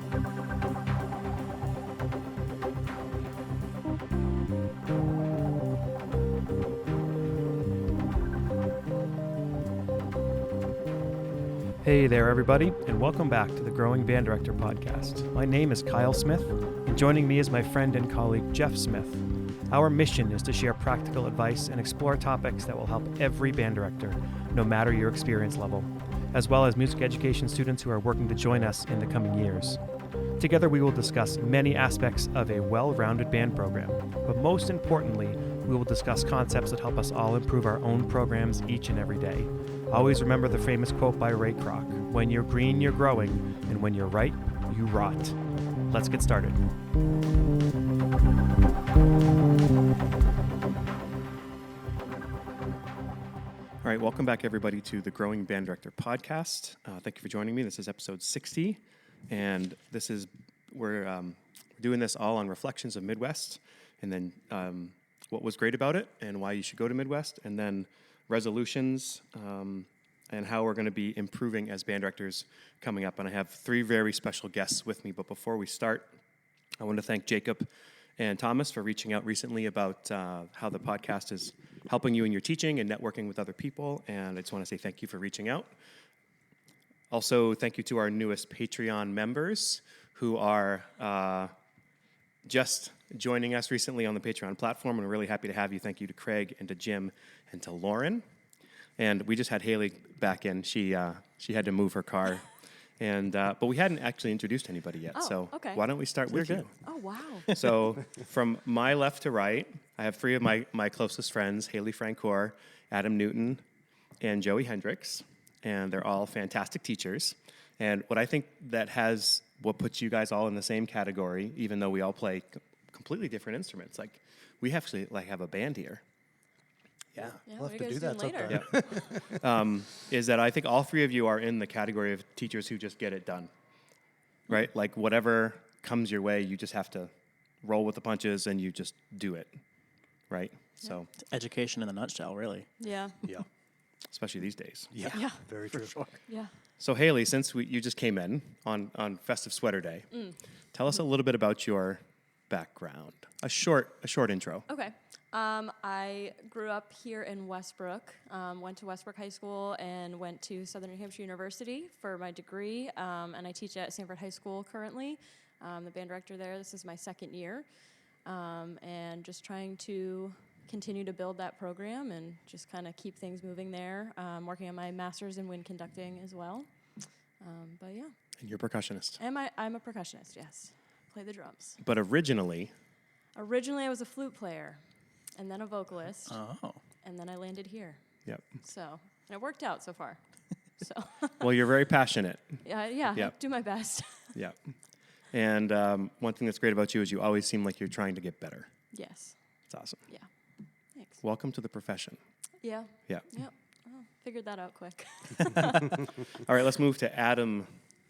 Hey there, everybody, and welcome back to the Growing Band Director podcast. My name is Kyle Smith, and joining me is my friend and colleague, Jeff Smith. Our mission is to share practical advice and explore topics that will help every band director, no matter your experience level, as well as music education students who are working to join us in the coming years. Together, we will discuss many aspects of a well-rounded band program, but most importantly, we will discuss concepts that help us all improve our own programs each and every day. Always remember the famous quote by Ray Kroc, "When you're green, you're growing, and when you're right, you rot." Let's get started. All right, welcome back, everybody, to the Growing Band Director podcast. Thank you for joining me. This is episode 60, and we're doing this all on reflections of Midwest, and then what was great about it, and why you should go to Midwest, and then resolutions, and how we're going to be improving as band directors coming up. And I have three very special guests with me. But before we start, I want to thank Jacob and Thomas for reaching out recently about how the podcast is helping you in your teaching and networking with other people. And I just want to say thank you for reaching out. Also, thank you to our newest Patreon members who are just joining us recently on the Patreon platform, and we're really happy to have you. Thank you to Craig and to Jim and to Lauren. And we just had Hailey back in. She had to move her car, and but we hadn't actually introduced anybody yet. Okay. Why don't we start with you? Oh, wow. So from my left to right, I have three of my closest friends: Hailey Francoeur, Adam Newton, and Joey Hendricks, and they're all fantastic teachers. And what I think what puts you guys all in the same category, even though we all play completely different instruments, like we actually have a band here. Yeah, We'll have to do that sometime. Yeah. Is that I think all three of you are in the category of teachers who just get it done, right? Like whatever comes your way, you just have to roll with the punches and you just do it, right? Yeah. So it's education in a nutshell, really. Yeah. Yeah. Especially these days. Yeah. Very true. Sure. Yeah. So Hailey, since you just came in on Festive Sweater Day, tell us a little bit about your background. A short intro. Okay. I grew up here in Westbrook, went to Westbrook High School, and went to Southern New Hampshire University for my degree, and I teach at Sanford High School currently. The band director there. This is my second year, and just trying to continue to build that program and just kind of keep things moving there. Working on my master's in wind conducting as well. But yeah. And you're a percussionist. I'm a percussionist, yes. Play the drums. But originally, I was a flute player, and then a vocalist, Oh. and then I landed here. Yep. So, and it worked out so far. So. Well, you're very passionate. Yeah. Yep. Do my best. Yeah. And one thing that's great about you is you always seem like you're trying to get better. Yes. It's awesome. Yeah. Thanks. Welcome to the profession. Yeah. Yeah. Yep. Oh, figured that out quick. All right, let's move to Adam.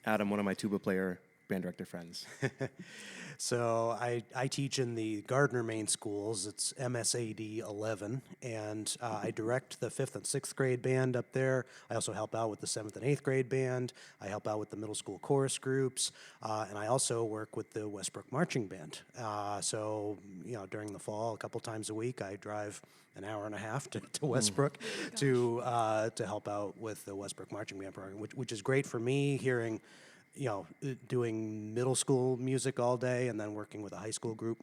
Adam, one of my tuba player band director friends. So I teach in the Gardner Main Schools. It's MSAD 11, and I direct the 5th and 6th grade band up there. I also help out with the 7th and 8th grade band. I help out with the middle school chorus groups, and I also work with the Westbrook Marching Band. So, during the fall, a couple times a week, I drive an hour and a half to Westbrook to help out with the Westbrook Marching Band program, which is great for me, hearing doing middle school music all day and then working with a high school group.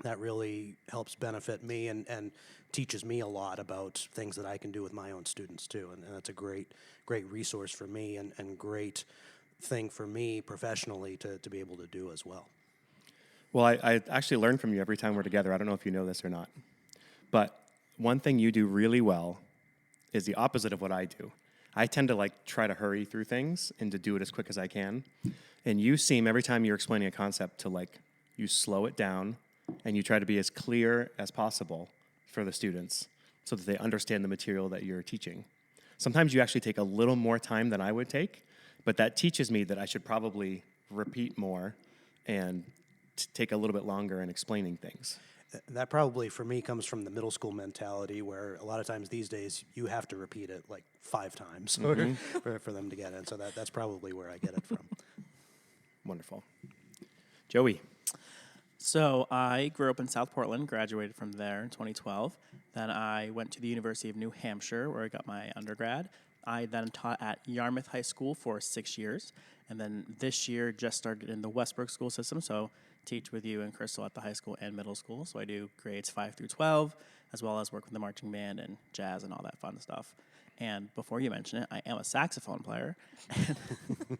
That really helps benefit me and teaches me a lot about things that I can do with my own students too. And that's a great resource for me and great thing for me professionally to be able to do as well. Well, I actually learn from you every time we're together. I don't know if you know this or not. But one thing you do really well is the opposite of what I do. I tend to try to hurry through things and to do it as quick as I can. And you seem, every time you're explaining a concept, to you slow it down and you try to be as clear as possible for the students so that they understand the material that you're teaching. Sometimes you actually take a little more time than I would take, but that teaches me that I should probably repeat more and take a little bit longer in explaining things. That probably, for me, comes from the middle school mentality where a lot of times these days you have to repeat it 5 times for them to get in. So that's probably where I get it from. Wonderful. Joey. So I grew up in South Portland, graduated from there in 2012. Then I went to the University of New Hampshire, where I got my undergrad. I then taught at Yarmouth High School for 6 years. And then this year just started in the Westbrook school system. So teach with you and Crystal at the high school and middle school. So I do grades 5 through 12, as well as work with the marching band and jazz and all that fun stuff. And before you mention it, I am a saxophone player.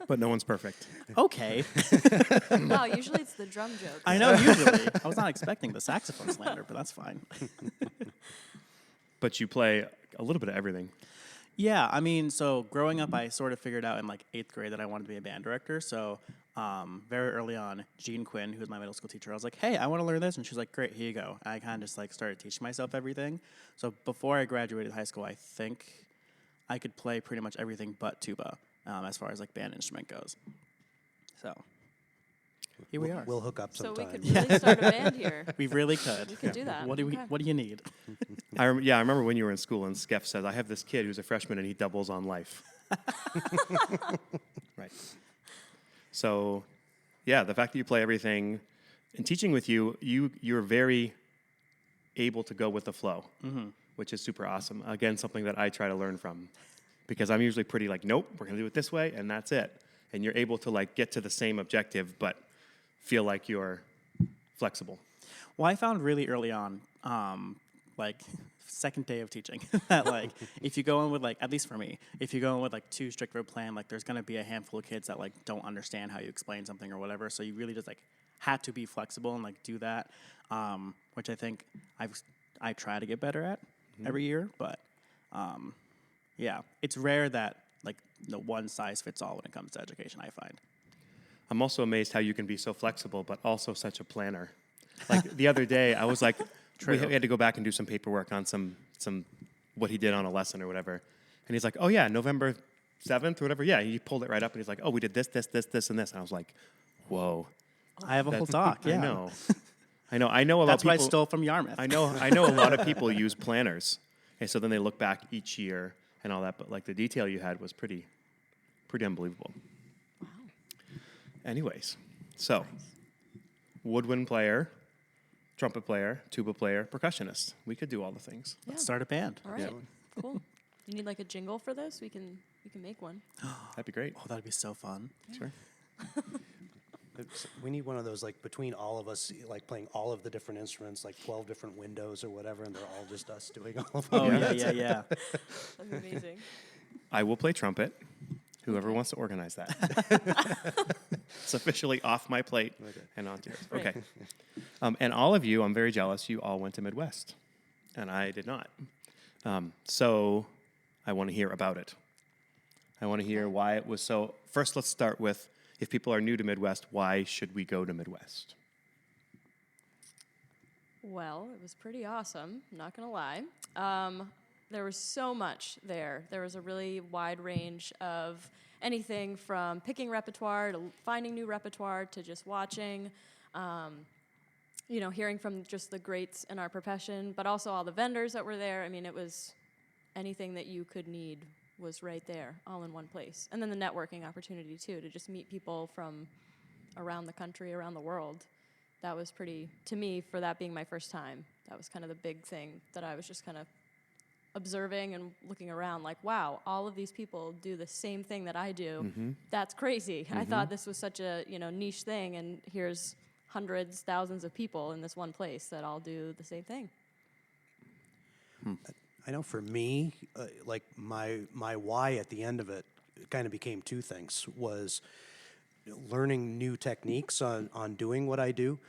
But no one's perfect. Okay. Wow, usually it's the drum joke. I know, usually. I was not expecting the saxophone slander, but that's fine. But you play a little bit of everything. Yeah, I mean, so growing up, I sort of figured out in like 8th grade that I wanted to be a band director. So very early on, Jean Quinn, who was my middle school teacher, I was like, hey, I want to learn this. And she was like, great, here you go. I kind of just like started teaching myself everything. So before I graduated high school, I think I could play pretty much everything but tuba as far as like band instrument goes. So here we are. We'll hook up So sometime. we could really start a band here. We really could. We could do that. What do Okay. What do you need? I remember when you were in school and Skeff said, I have this kid who's a freshman and he doubles on life. Right. So, yeah, the fact that you play everything and teaching with you're very able to go with the flow, which is super awesome. Again, something that I try to learn from because I'm usually pretty like, nope, we're going to do it this way and that's it. And you're able to like get to the same objective, but feel like you're flexible. Well, I found really early on, like second day of teaching, that like if you go in with like, at least for me, if you go in with like too strict of a plan, like there's gonna be a handful of kids that like don't understand how you explain something or whatever. So you really just like had to be flexible and like do that, which I think I try to get better at every year. But yeah, it's rare that like one size fits all when it comes to education, I find. I'm also amazed how you can be so flexible, but also such a planner. Like the other day, I was like, we had to go back and do some paperwork on some what he did on a lesson or whatever. And he's like, oh yeah, November 7th or whatever. Yeah, he pulled it right up and he's like, oh, we did this, this, this, this, and this. And I was like, whoa. I have a whole talk. Yeah, I know about that's people. what I stole from Yarmouth. I know a lot of people use planners. And so then they look back each year and all that. But like the detail you had was pretty unbelievable. Wow. Anyways, so woodwind player, trumpet player, tuba player, percussionist. We could do all the things. Let's start a band. All right. Cool. You need like a jingle for this? We can make one. That'd be great. Oh, that'd be so fun. Sure. We need one of those, like, between all of us, like, playing all of the different instruments, like 12 different windows or whatever, and they're all just us doing all of them. Oh, yeah. That'd be amazing. I will play trumpet. Whoever wants to organize that. It's officially off my plate and onto yours. Great. Okay. And all of you, I'm very jealous, you all went to Midwest. And I did not. So I want to hear about it. I want to hear why it was so. First, let's start with, if people are new to Midwest, why should we go to Midwest? Well, it was pretty awesome, not going to lie. There was so much there. There was a really wide range of anything from picking repertoire to finding new repertoire to just watching, hearing from just the greats in our profession, but also all the vendors that were there. I mean, it was anything that you could need was right there, all in one place. And then the networking opportunity, too, to just meet people from around the country, around the world. That was pretty, to me, for that being my first time, that was kind of the big thing that I was just kind of observing and looking around like, wow, all of these people do the same thing that I do. That's crazy. I thought this was such a niche thing, and here's hundreds, thousands of people in this one place that all do the same thing. I know for me, like my why at the end of it kind of became two things, was learning new techniques on doing what I do,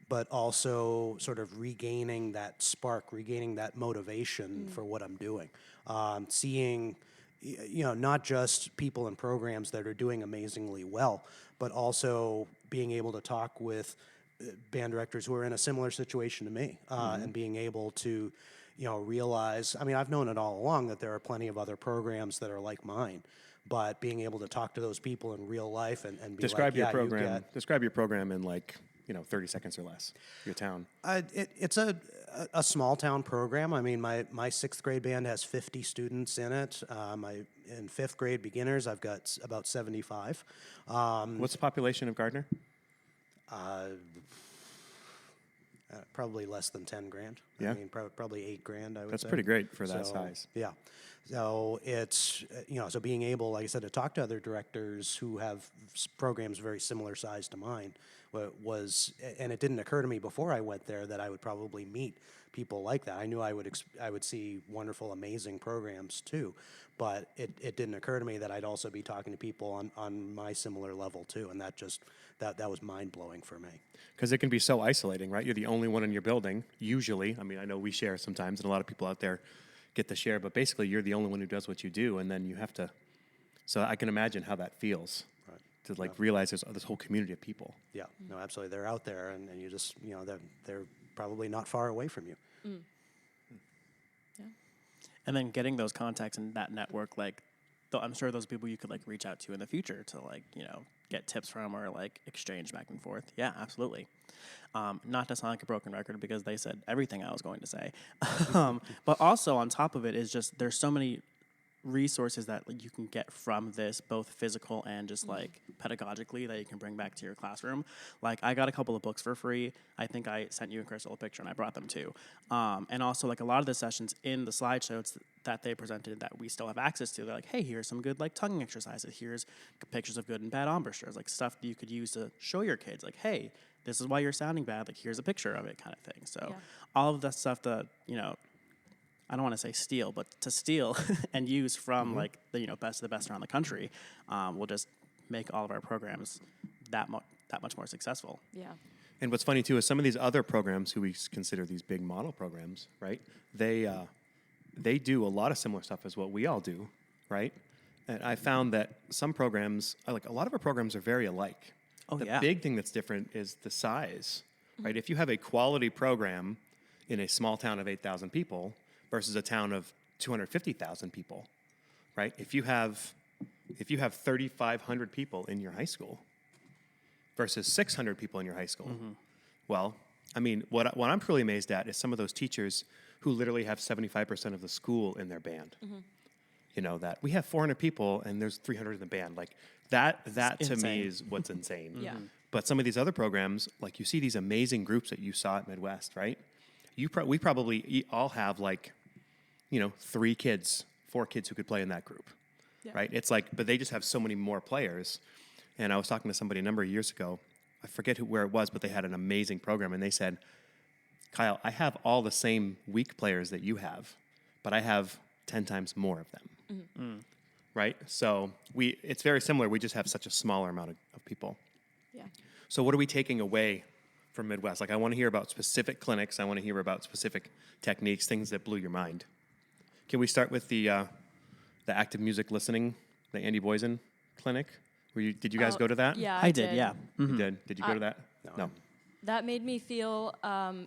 but also sort of regaining that spark, regaining that motivation for what I'm doing. Seeing, not just people and programs that are doing amazingly well, but also being able to talk with band directors who are in a similar situation to me, and being able to, realize, I mean, I've known it all along that there are plenty of other programs that are like mine, but being able to talk to those people in real life and be Describe like, your yeah, program. Describe your program in like, 30 seconds or less, your town? It's a small town program. I mean, my sixth grade band has 50 students in it. In fifth grade beginners, I've got about 75. What's the population of Gardner? Probably less than 10 grand. Yeah. I mean, probably 8 grand, I would That's say. pretty great for that So, size. Yeah. So it's, so being able, like I said, to talk to other directors who have programs very similar size to mine was, and it didn't occur to me before I went there that I would probably meet people like that. I knew I would see wonderful, amazing programs too, but it didn't occur to me that I'd also be talking to people on my similar level too, and that was mind-blowing for me. Because it can be so isolating, right? You're the only one in your building, usually. I mean, I know we share sometimes, and a lot of people out there get to share, but basically you're the only one who does what you do, and then you have to. So I can imagine how that feels to realize there's this whole community of people. Yeah, no, absolutely. They're out there, and you just, they're probably not far away from you. Yeah. And then getting those contacts and that network, like, I'm sure those people you could like reach out to in the future to like, get tips from or like exchange back and forth. Yeah, absolutely. Not to sound like a broken record because they said everything I was going to say. But also on top of it is just there's so many resources that like, you can get from this, both physical and just like pedagogically, that you can bring back to your classroom. Like I got a couple of books for free. I think I sent you and Crystal a picture and I brought them too. And also like a lot of the sessions in the slideshows that they presented that we still have access to, they're like, hey, here's some good like tonguing exercises. Here's pictures of good and bad embouchures, like stuff that you could use to show your kids like, hey, this is why you're sounding bad. Like here's a picture of it kind of thing. So all of that stuff that, I don't want to say steal, but to steal and use from like the best of the best around the country will just make all of our programs that much more successful. Yeah. And what's funny too is some of these other programs who we consider these big model programs, right? They do a lot of similar stuff as what we all do, right? And I found that some programs, like a lot of our programs, are very alike. Oh, the yeah. big thing that's different is the size, right? If you have a quality program in a small town of 8,000 people versus a town of 250,000 people, right? If you have 3,500 people in your high school versus 600 people in your high school, well, I mean, what I'm truly amazed at is some of those teachers who literally have 75% of the school in their band. That we have 400 people and there's 300 in the band. Like that to me is what's insane. Yeah. But some of these other programs, like you see these amazing groups that you saw at Midwest, right? We probably all have like, 4 kids who could play in that group, right? It's like, but they just have so many more players. And I was talking to somebody a number of years ago. I forget where it was, but they had an amazing program. And they said, Kyle, I have all the same weak players that you have, but I have 10 times more of them, right? So it's very similar. We just have such a smaller amount of people. Yeah. So what are we taking away from Midwest? Like I want to hear about specific clinics. I want to hear about specific techniques, things that blew your mind. Can we start with the active music listening, the Andy Boysen clinic? Did you guys go to that? Yeah, I did, yeah. You did. Did you go to that? No. That made me feel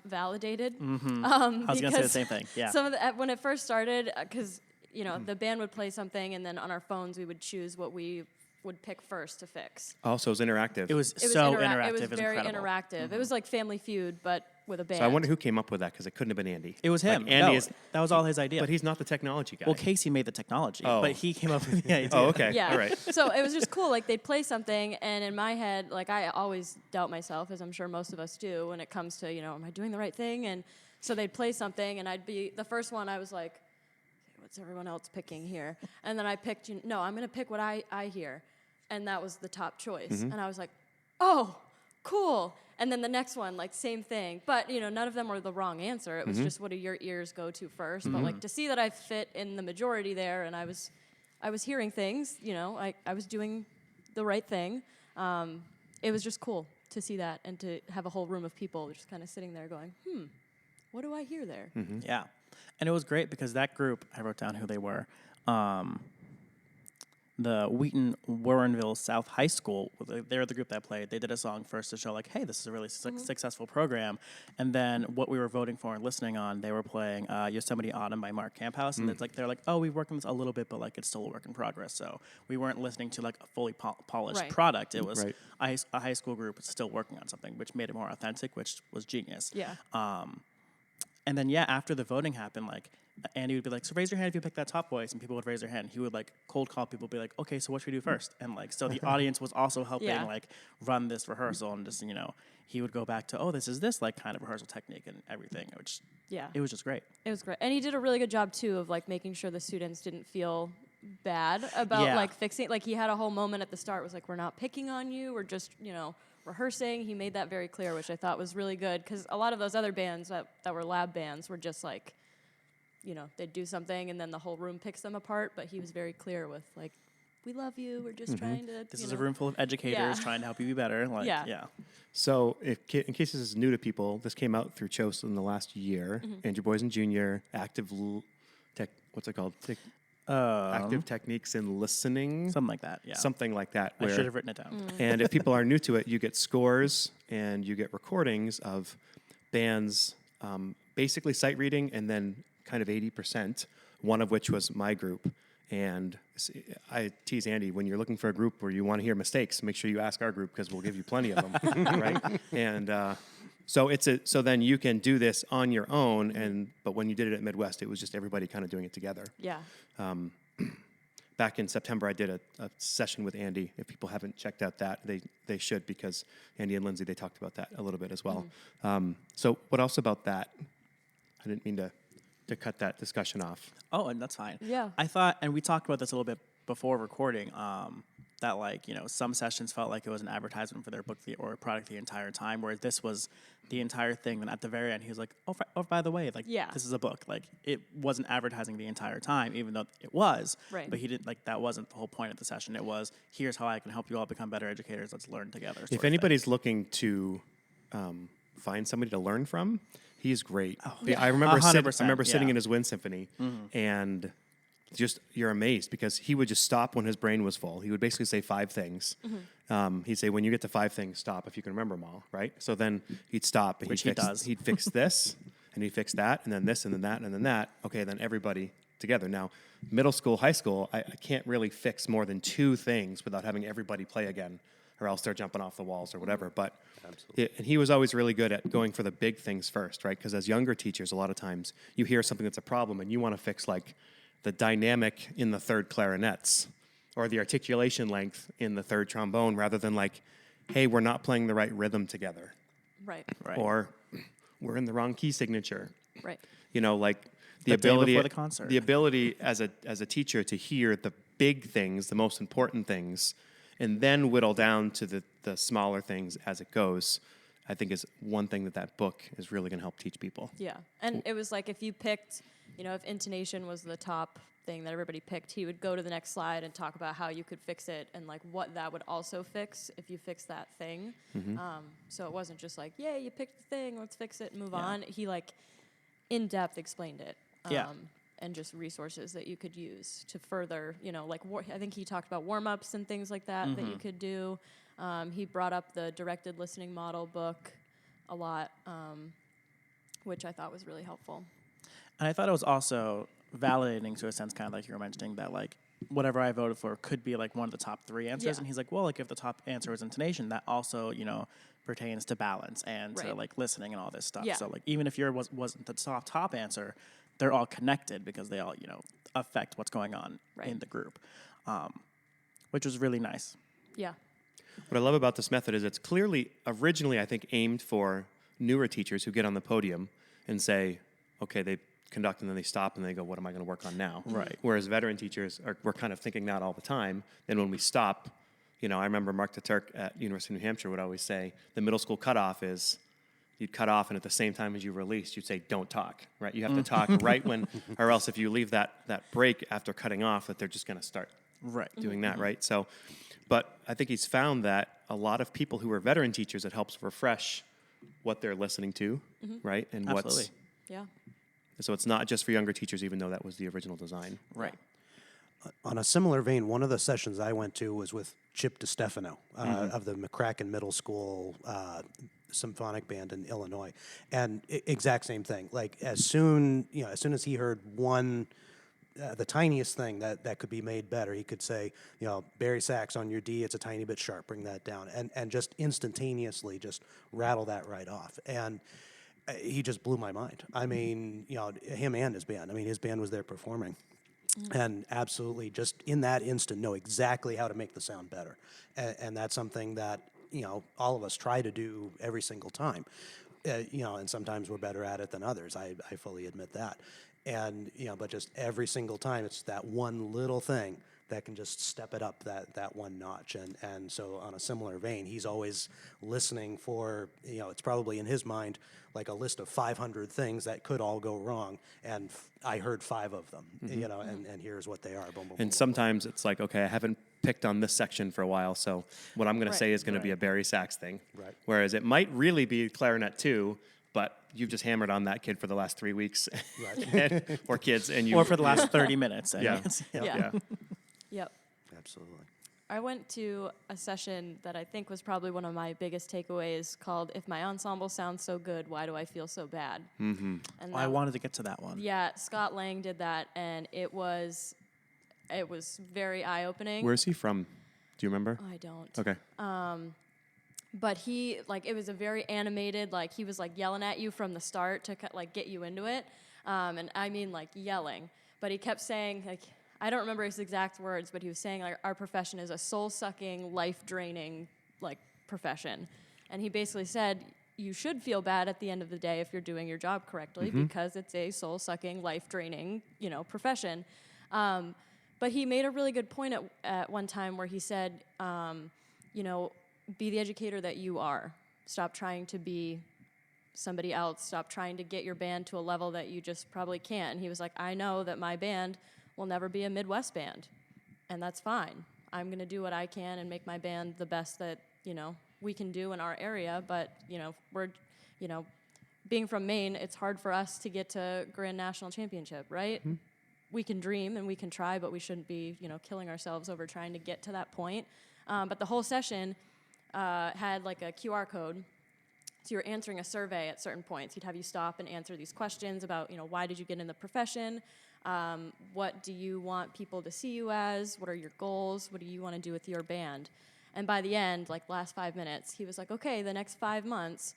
validated. I was going to say the same thing. Yeah. When it first started, because the band would play something, and then on our phones we would choose what we would pick first to fix. Also, it was interactive. It was so interactive. It was incredible. very interactive. It was like Family Feud, but with a band. So I wonder who came up with that because it couldn't have been Andy. It was him. Like Andy that was all his idea. But he's not the technology guy. Well, Casey made the technology, Oh. but he came up with the idea. Oh, okay. Yeah. All right. So it was just cool. Like they'd play something, and in my head, like I always doubt myself, as I'm sure most of us do, when it comes to am I doing the right thing? And so they'd play something, and I'd be the first one. I was like, what's everyone else picking here? And then I picked. No, I'm going to pick what I hear, and that was the top choice. And I was like, oh, cool. And then the next one, like same thing. But, none of them were the wrong answer. It was just what do your ears go to first. But like to see that I fit in the majority there and I was hearing things, I was doing the right thing. It was just cool to see that and to have a whole room of people just kind of sitting there going, what do I hear there? Yeah. And it was great because that group, I wrote down who they were. the Wheaton Warrenville South High School, they're the group that played. They did a song first to show like, hey, this is a really successful program. And then what we were voting for and listening on, they were playing Yosemite Autumn by Mark Camphouse. And it's like, they're like, oh, we've worked on this a little bit, but like it's still a work in progress. So we weren't listening to like a fully polished Right. product. It was Right. a high school group still working on something, which made it more authentic, which was genius. Yeah. And then, after the voting happened, like, Andy would be like, so raise your hand if you pick that top voice, and people would raise their hand. He would, like, cold call people, be like, okay, so what should we do first? And, like, so the audience was also helping, Yeah. like, run this rehearsal, and just, he would go back to, oh, this is this, like, kind of rehearsal technique and everything, which, Yeah. it was just great. It was great. And he did a really good job, too, of, like, making sure the students didn't feel bad about, Yeah. like, fixing. Like, he had a whole moment at the start, was like, we're not picking on you. We're just, rehearsing. He made that very clear, which I thought was really good. Because a lot of those other bands that were lab bands were just, like, they'd do something and then the whole room picks them apart. But he was very clear with, like, we love you. We're just trying to, This is a room full of educators trying to help you be better. Like, Yeah. So, in case this is new to people, this came out through CHOS in the last year. Andrew Boysen Jr., what's it called? Active Techniques in Listening. Something like that, yeah. Something like that. I where- should have written it down. And if people are new to it, you get scores and you get recordings of bands basically sight reading and then kind of 80%, one of which was my group. And I tease Andy, when you're looking for a group where you want to hear mistakes, make sure you ask our group because we'll give you plenty of them, right? And so then you can do this on your own. But when you did it at Midwest, it was just everybody kind of doing it together. Yeah. Back in September, I did a session with Andy. If people haven't checked out that, they should, because Andy and Lindsay, they talked about that a little bit as well. So what else about that? I didn't mean to cut that discussion off. Oh, and that's fine. Yeah. I thought, and we talked about this a little bit before recording, that like, some sessions felt like it was an advertisement for their book or product the entire time, whereas this was the entire thing. Then at the very end, he was like, oh, by the way, like, this is a book. Like, it wasn't advertising the entire time, even though it was. Right. But he didn't, like, that wasn't the whole point of the session. It was, here's how I can help you all become better educators. Let's learn together. sort of If thing. anybody's looking to find somebody to learn from, he is great. yeah. I remember 100%, sitting yeah. in his wind symphony, and just you're amazed because he would just stop when his brain was full. He would basically say 5 things. He'd say, when you get to 5 things, stop if you can remember them all, right? So then he'd stop and Which he does. he'd fix this and he'd fix that and then this and then that and then that. Okay, then everybody together. Now, middle school, high school, I can't really fix more than 2 things without having everybody play again, or else they're jumping off the walls or whatever. But and he was always really good at going for the big things first, right? Because as younger teachers, a lot of times you hear something that's a problem and you want to fix like the dynamic in the 3rd clarinets or the articulation length in the 3rd trombone, rather than like, hey, we're not playing the right rhythm together, Right. Right. or we're in the wrong key signature. Right. Like the The day ability before the concert. the ability as a teacher to hear the big things, the most important things, and then whittle down to the smaller things as it goes, I think is one thing that book is really going to help teach people. Yeah. And it was like, if you picked, if intonation was the top thing that everybody picked, he would go to the next slide and talk about how you could fix it and like what that would also fix if you fix that thing. So it wasn't just like, yay, you picked the thing, let's fix it and move on. He like in depth explained it. Yeah. And just resources that you could use to further, like I think he talked about warm-ups and things like that that you could do. He brought up the directed listening model book a lot, which I thought was really helpful. And I thought it was also validating to a sense, kind of like you were mentioning, that like whatever I voted for could be like one of the top 3 answers. Yeah. And he's like, well, like if the top answer is intonation, that also, pertains to balance and to Right. like listening and all this stuff. Yeah. So like even if yours wasn't the top answer, they're all connected because they all, affect what's going on Right. in the group, which was really nice. Yeah. What I love about this method is it's clearly originally, I think, aimed for newer teachers who get on the podium and say, okay, they conduct and then they stop and they go, what am I going to work on now? Right. Whereas veteran teachers, we're kind of thinking that all the time. Then when we stop, I remember Mark DeTurk at University of New Hampshire would always say the middle school cutoff is you'd cut off and at the same time as you released, you'd say, don't talk, right? You have to talk right when, or else if you leave that break after cutting off, that they're just going to start doing that, right? So, but I think he's found that a lot of people who are veteran teachers, it helps refresh what they're listening to, right? And Absolutely. Yeah. so it's not just for younger teachers, even though that was the original design. Right. On a similar vein, one of the sessions I went to was with Chip DeStefano of the McCracken Middle School Symphonic Band in Illinois, and exact same thing. Like as soon as he heard one, the tiniest thing that could be made better, he could say, bari sax on your D, it's a tiny bit sharp, bring that down, and just instantaneously just rattle that right off. And he just blew my mind. I mean, him and his band. I mean, his band was there performing. And absolutely, just in that instant, know exactly how to make the sound better. And that's something that, all of us try to do every single time. And sometimes we're better at it than others. I fully admit that. And, but just every single time, it's that one little thing that can just step it up that one notch. And so on a similar vein, he's always listening for, it's probably in his mind like a list of 500 things that could all go wrong. And I heard 5 of them, and here's what they are. Boom, boom, And boom, sometimes it's like, okay, I haven't picked on this section for a while, so what I'm going to say is going to be a bari sax thing. Right. Whereas it might really be clarinet too, but you've just hammered on that kid for the last 3 weeks, Right. or kids, and you Or for the last 30 minutes. Yeah. Yeah. Yep. Absolutely. I went to a session that I think was probably one of my biggest takeaways called "If My Ensemble Sounds So Good, Why Do I Feel So Bad?" Mm-hmm. And I wanted to get to that one. Yeah, Scott Lang did that, and it was very eye-opening. Where's he from? Do you remember? I don't. Okay. But he, it was a very animated, he was, yelling at you from the start to, get you into it. And I mean, yelling. But he kept saying, I don't remember his exact words, but he was saying, our profession is a soul-sucking, life-draining, profession. And he basically said, you should feel bad at the end of the day if you're doing your job correctly, because it's a soul-sucking, life-draining, profession. But he made a really good point at one time where he said, be the educator that you are. Stop trying to be somebody else. Stop trying to get your band to a level that you just probably can't. And he was like, I know that my band will never be a Midwest band, and that's fine. I'm going to do what I can and make my band the best that, we can do in our area. But, we're, being from Maine, it's hard for us to get to Grand National Championship, right? Mm-hmm. We can dream and we can try, but we shouldn't be, killing ourselves over trying to get to that point. But the whole session had a QR code. So you were answering a survey at certain points. He'd have you stop and answer these questions about, why did you get in the profession? What do you want people to see you as? What are your goals? What do you want to do with your band? And by the end, last 5 minutes, he was like, okay, the next 5 months,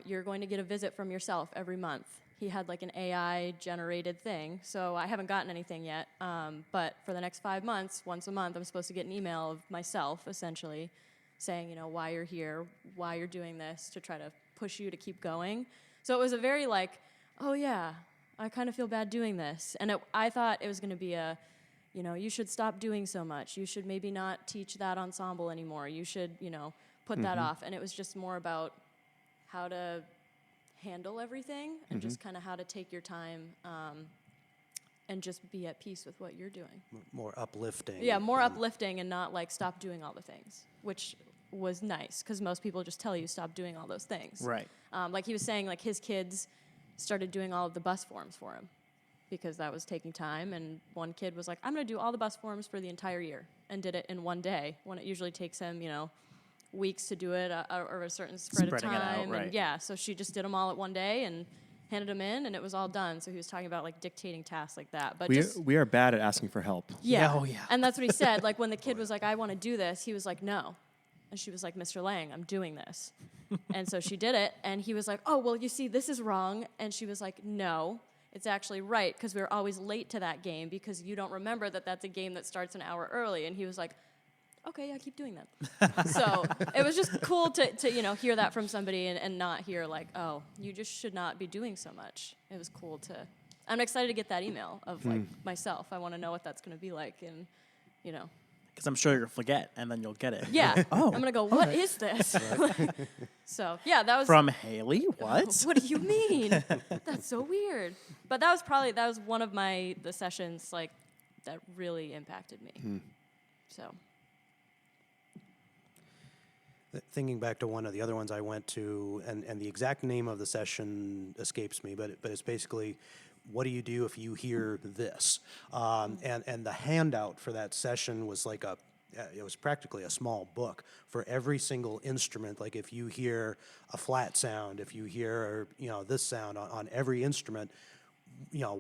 you're going to get a visit from yourself every month. He had an AI-generated thing, so I haven't gotten anything yet. But for the next 5 months, once a month, I'm supposed to get an email of myself, essentially, saying, why you're here, why you're doing this, to try to push you to keep going. So it was a very oh yeah, I kind of feel bad doing this. And I thought it was going to be you should stop doing so much. You should maybe not teach that ensemble anymore. You should, put that off. And it was just more about how to handle everything and just kind of how to take your time and just be at peace with what you're doing. More uplifting. Yeah, more uplifting and not stop doing all the things, which was nice because most people just tell you stop doing all those things. Right. He was saying his kids started doing all of the bus forms for him because that was taking time. And one kid was like, I'm going to do all the bus forms for the entire year, and did it in one day when it usually takes him, weeks to do it or a certain spread of time. It out, right. And yeah, so she just did them all at one day and handed them in, and it was all done. So he was talking about dictating tasks like that. But we are bad at asking for help. Yeah. Oh, yeah. And that's what he said. When the kid was like, I want to do this, he was like, no. And she was like, Mr. Lang, I'm doing this. And so she did it, and he was like, oh, well, you see, this is wrong. And she was like, no, it's actually right, because we're always late to that game because you don't remember that that's a game that starts an hour early. And he was like, okay, yeah, keep doing that. So it was just cool to hear that from somebody and not hear oh, you just should not be doing so much. It was cool to, I'm excited to get that email of myself. I want to know what that's going to be like, and Because I'm sure you'll forget, and then you'll get it. Yeah. Oh, I'm going to go, what is this? So, yeah, that was... From Hailey? What? What do you mean? That's so weird. But that was one of the sessions, that really impacted me. So... Thinking back to one of the other ones I went to, and the exact name of the session escapes me, but it's basically what do you do if you hear this? And the handout for that session was like it was practically a small book for every single instrument. Like if you hear a flat sound, if you hear, this sound on every instrument,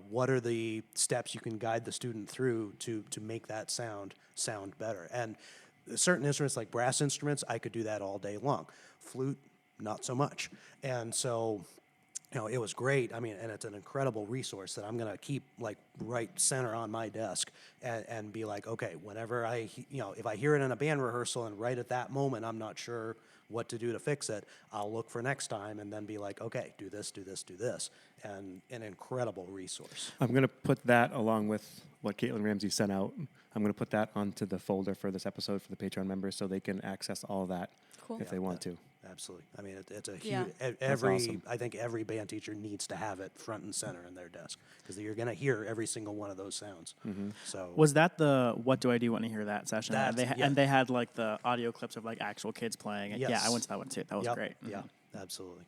what are the steps you can guide the student through to make that sound better? And certain instruments like brass instruments, I could do that all day long. Flute, not so much. And so, it was great. I mean, and it's an incredible resource that I'm going to keep like right center on my desk and be like, okay, whenever if I hear it in a band rehearsal and right at that moment, I'm not sure what to do to fix it, I'll look for next time and then be like, okay, do this, do this, do this. And an incredible resource. I'm going to put that along with what Caitlin Ramsey sent out. I'm going to put that onto the folder for this episode for the Patreon members so they can access all of that if they want to. Absolutely. I mean, it's a huge. Yeah. Awesome. I think every band teacher needs to have it front and center in their desk because you're going to hear every single one of those sounds. So Was that the "What Do I Do When I Hear That" session? And That's- and they had like the audio clips of like actual kids playing it. Yeah, Yes. I went to that one too. That was Yep, great. Yeah, absolutely.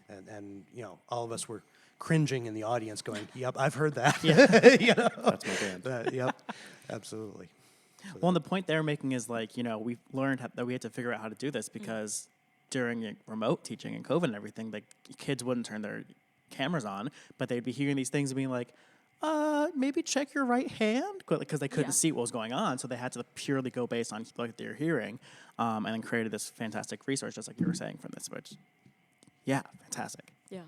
And all of us were cringing in the audience, going, "Yep, I've heard that." That's my band. Yep, absolutely. Well, and the point they're making is like, we've learned that we had to figure out how to do this because during remote teaching and COVID and everything, like kids wouldn't turn their cameras on, but they'd be hearing these things and being like, maybe check your right hand, because they couldn't see what was going on. So they had to purely go based on what they're hearing, and then created this fantastic resource, just like you were saying from this, which, fantastic. Yeah.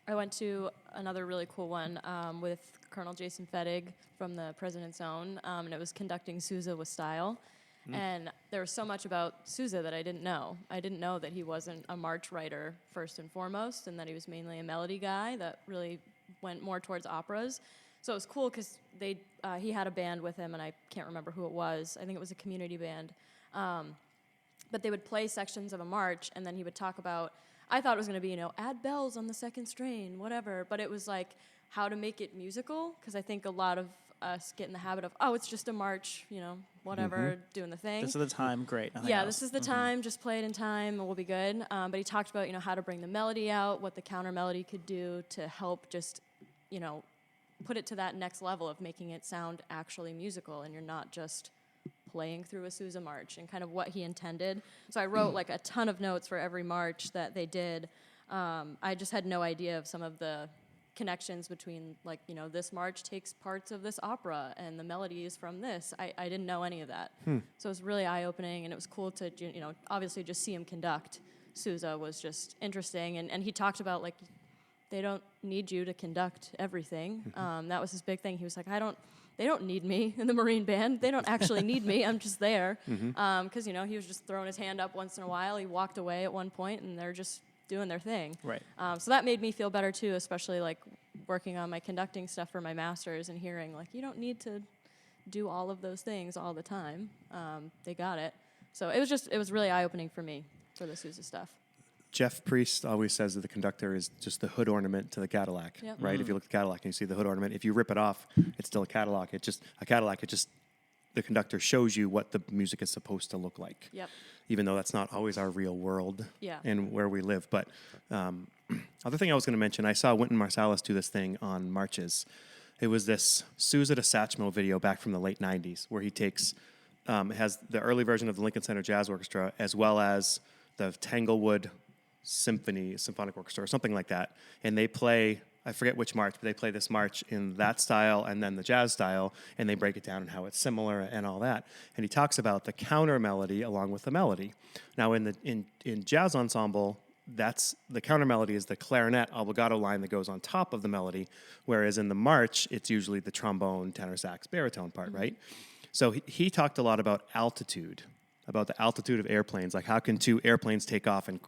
I went to another really cool one with Colonel Jason Fettig from the President's Own, and it was conducting Sousa with style. And there was so much about Sousa that I didn't know. I didn't know that he wasn't a march writer first and foremost, and that he was mainly a melody guy that really went more towards operas. So it was cool because he had a band with him, and I can't remember who it was. I think it was a community band. But they would play sections of a march, and then he would talk about, I thought it was going to be, add bells on the second strain, whatever. But it was like how to make it musical, because I think a lot of us get in the habit of, it's just a march, whatever, doing the thing. This is the time, great. nothing Yeah, else. this is the time, just play it in time, and we'll be good. But he talked about, how to bring the melody out, what the counter melody could do to help just, put it to that next level of making it sound actually musical, and you're not just playing through a Sousa march, and kind of what he intended. So I wrote like a ton of notes for every march that they did. I just had no idea of some of the connections between, like, this march takes parts of this opera and the melody is from this. I didn't know any of that. So it was really eye-opening, and it was cool to, obviously just see him conduct Sousa was just interesting. And he talked about, like, they don't need you to conduct everything. That was his big thing. He was like, they don't need me in the Marine Band. They don't actually need me. I'm just there. Because, he was just throwing his hand up once in a while. He walked away at one point, and they're just doing their thing. Right. So that made me feel better, too, especially, like, working on my conducting stuff for my master's and hearing, like, you don't need to do all of those things all the time. They got it. So it was really eye-opening for me for the Sousa stuff. Jeff Priest always says that the conductor is just the hood ornament to the Cadillac, Yep. right? If you look at the Cadillac and you see the hood ornament, if you rip it off, it's still a Cadillac. The conductor shows you what the music is supposed to look like. Yep. Even though that's not always our real world Yeah. and where we live. But other thing I was going to mention, I saw Wynton Marsalis do this thing on marches. It was this Sousa to Satchmo video back from the late 90s where he takes, it has the early version of the Lincoln Center Jazz Orchestra as well as the Tanglewood Symphonic Orchestra or something like that. And they play, I forget which march, but they play this march in that style and then the jazz style, and they break it down and how it's similar and all that. And he talks about the counter melody along with the melody. Now in jazz ensemble, that's the counter melody is the clarinet obligato line that goes on top of the melody, whereas in the march, it's usually the trombone, tenor sax, baritone part, right? So he talked a lot about altitude, about the altitude of airplanes, like how can two airplanes take off and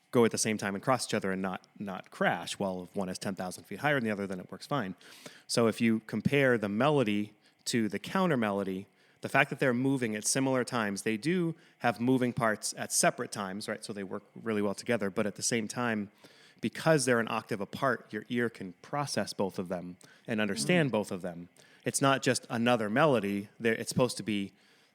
go at the same time and cross each other and not crash. Well, if one is 10,000 feet higher than the other, then it works fine. So if you compare the melody to the counter melody, the fact that they're moving at similar times, they do have moving parts at separate times, right? So they work really well together. But at the same time, because they're an octave apart, your ear can process both of them and understand both of them. It's not just another melody. It's supposed to be,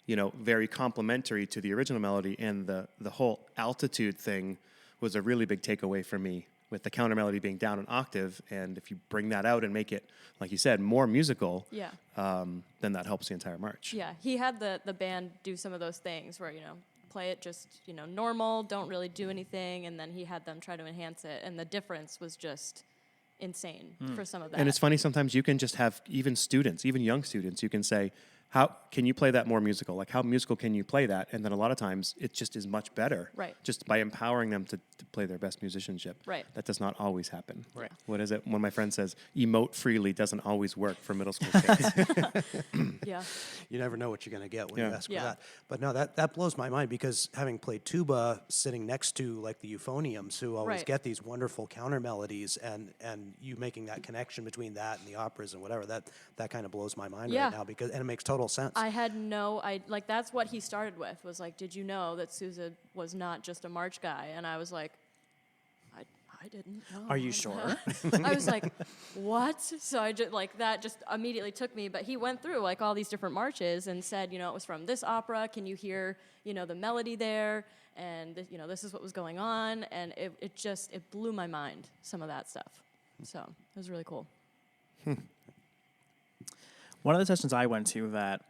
very complementary to the original melody. And the whole altitude thing was a really big takeaway for me with the counter melody being down an octave. And if you bring that out and make it, like you said, more musical, Yeah. then that helps the entire march. Yeah, he had the band do some of those things where, play it just, normal, don't really do anything, and then he had them try to enhance it, and the difference was just insane for some of that. And it's funny, sometimes you can just have even young students, you can say, how can you play that more musical? Like, how musical can you play that? And then a lot of times it just is much better. Right. Just by empowering them to play their best musicianship. Right. That does not always happen. Right. What is it? One of my friends says, emote freely doesn't always work for middle school kids. Yeah. You never know what you're going to get when Yeah. you ask Yeah. for that. But no, that blows my mind, because having played tuba, sitting next to like the euphoniums, who always Right. get these wonderful counter melodies, and you making that connection between that and the operas and whatever, that kind of blows my mind Yeah. right now, because and it makes total sense. I had that's what he started with, was like, did you know that Sousa was not just a march guy? And I was like, I didn't know. Are you sure? I was like, what? So I just, that just immediately took me. But he went through all these different marches and said, it was from this opera. Can you hear, the melody there? And, this is what was going on. And it blew my mind, some of that stuff. So it was really cool. One of the sessions I went to that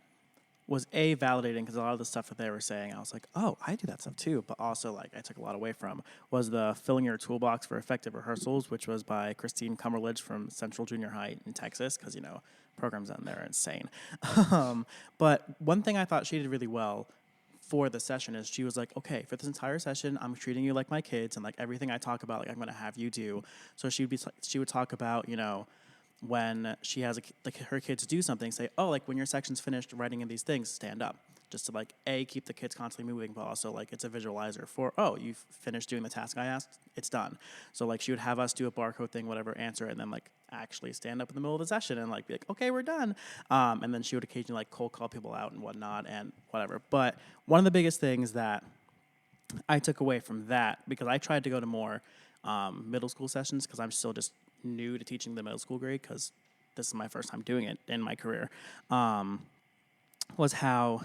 was validating, because a lot of the stuff that they were saying, I was like, oh, I do that stuff too. But also, I took a lot away from, was the Filling Your Toolbox for Effective Rehearsals, which was by Christine Cumberledge from Central Junior High in Texas, because, programs down there are insane. But one thing I thought she did really well for the session is she was like, okay, for this entire session, I'm treating you like my kids, and everything I talk about, I'm going to have you do. So she would talk about, when she has her kids do something, say, oh, when your section's finished writing in these things, stand up, just to keep the kids constantly moving, but also it's a visualizer for, oh, you've finished doing the task I asked, it's done. So she would have us do a barcode thing, whatever, answer it, and then actually stand up in the middle of the session and be like, okay, we're done. And then she would occasionally cold call people out and whatnot and whatever. But one of the biggest things that I took away from that, because I tried to go to more middle school sessions, because I'm still just new to teaching the middle school grade, because this is my first time doing it in my career, was how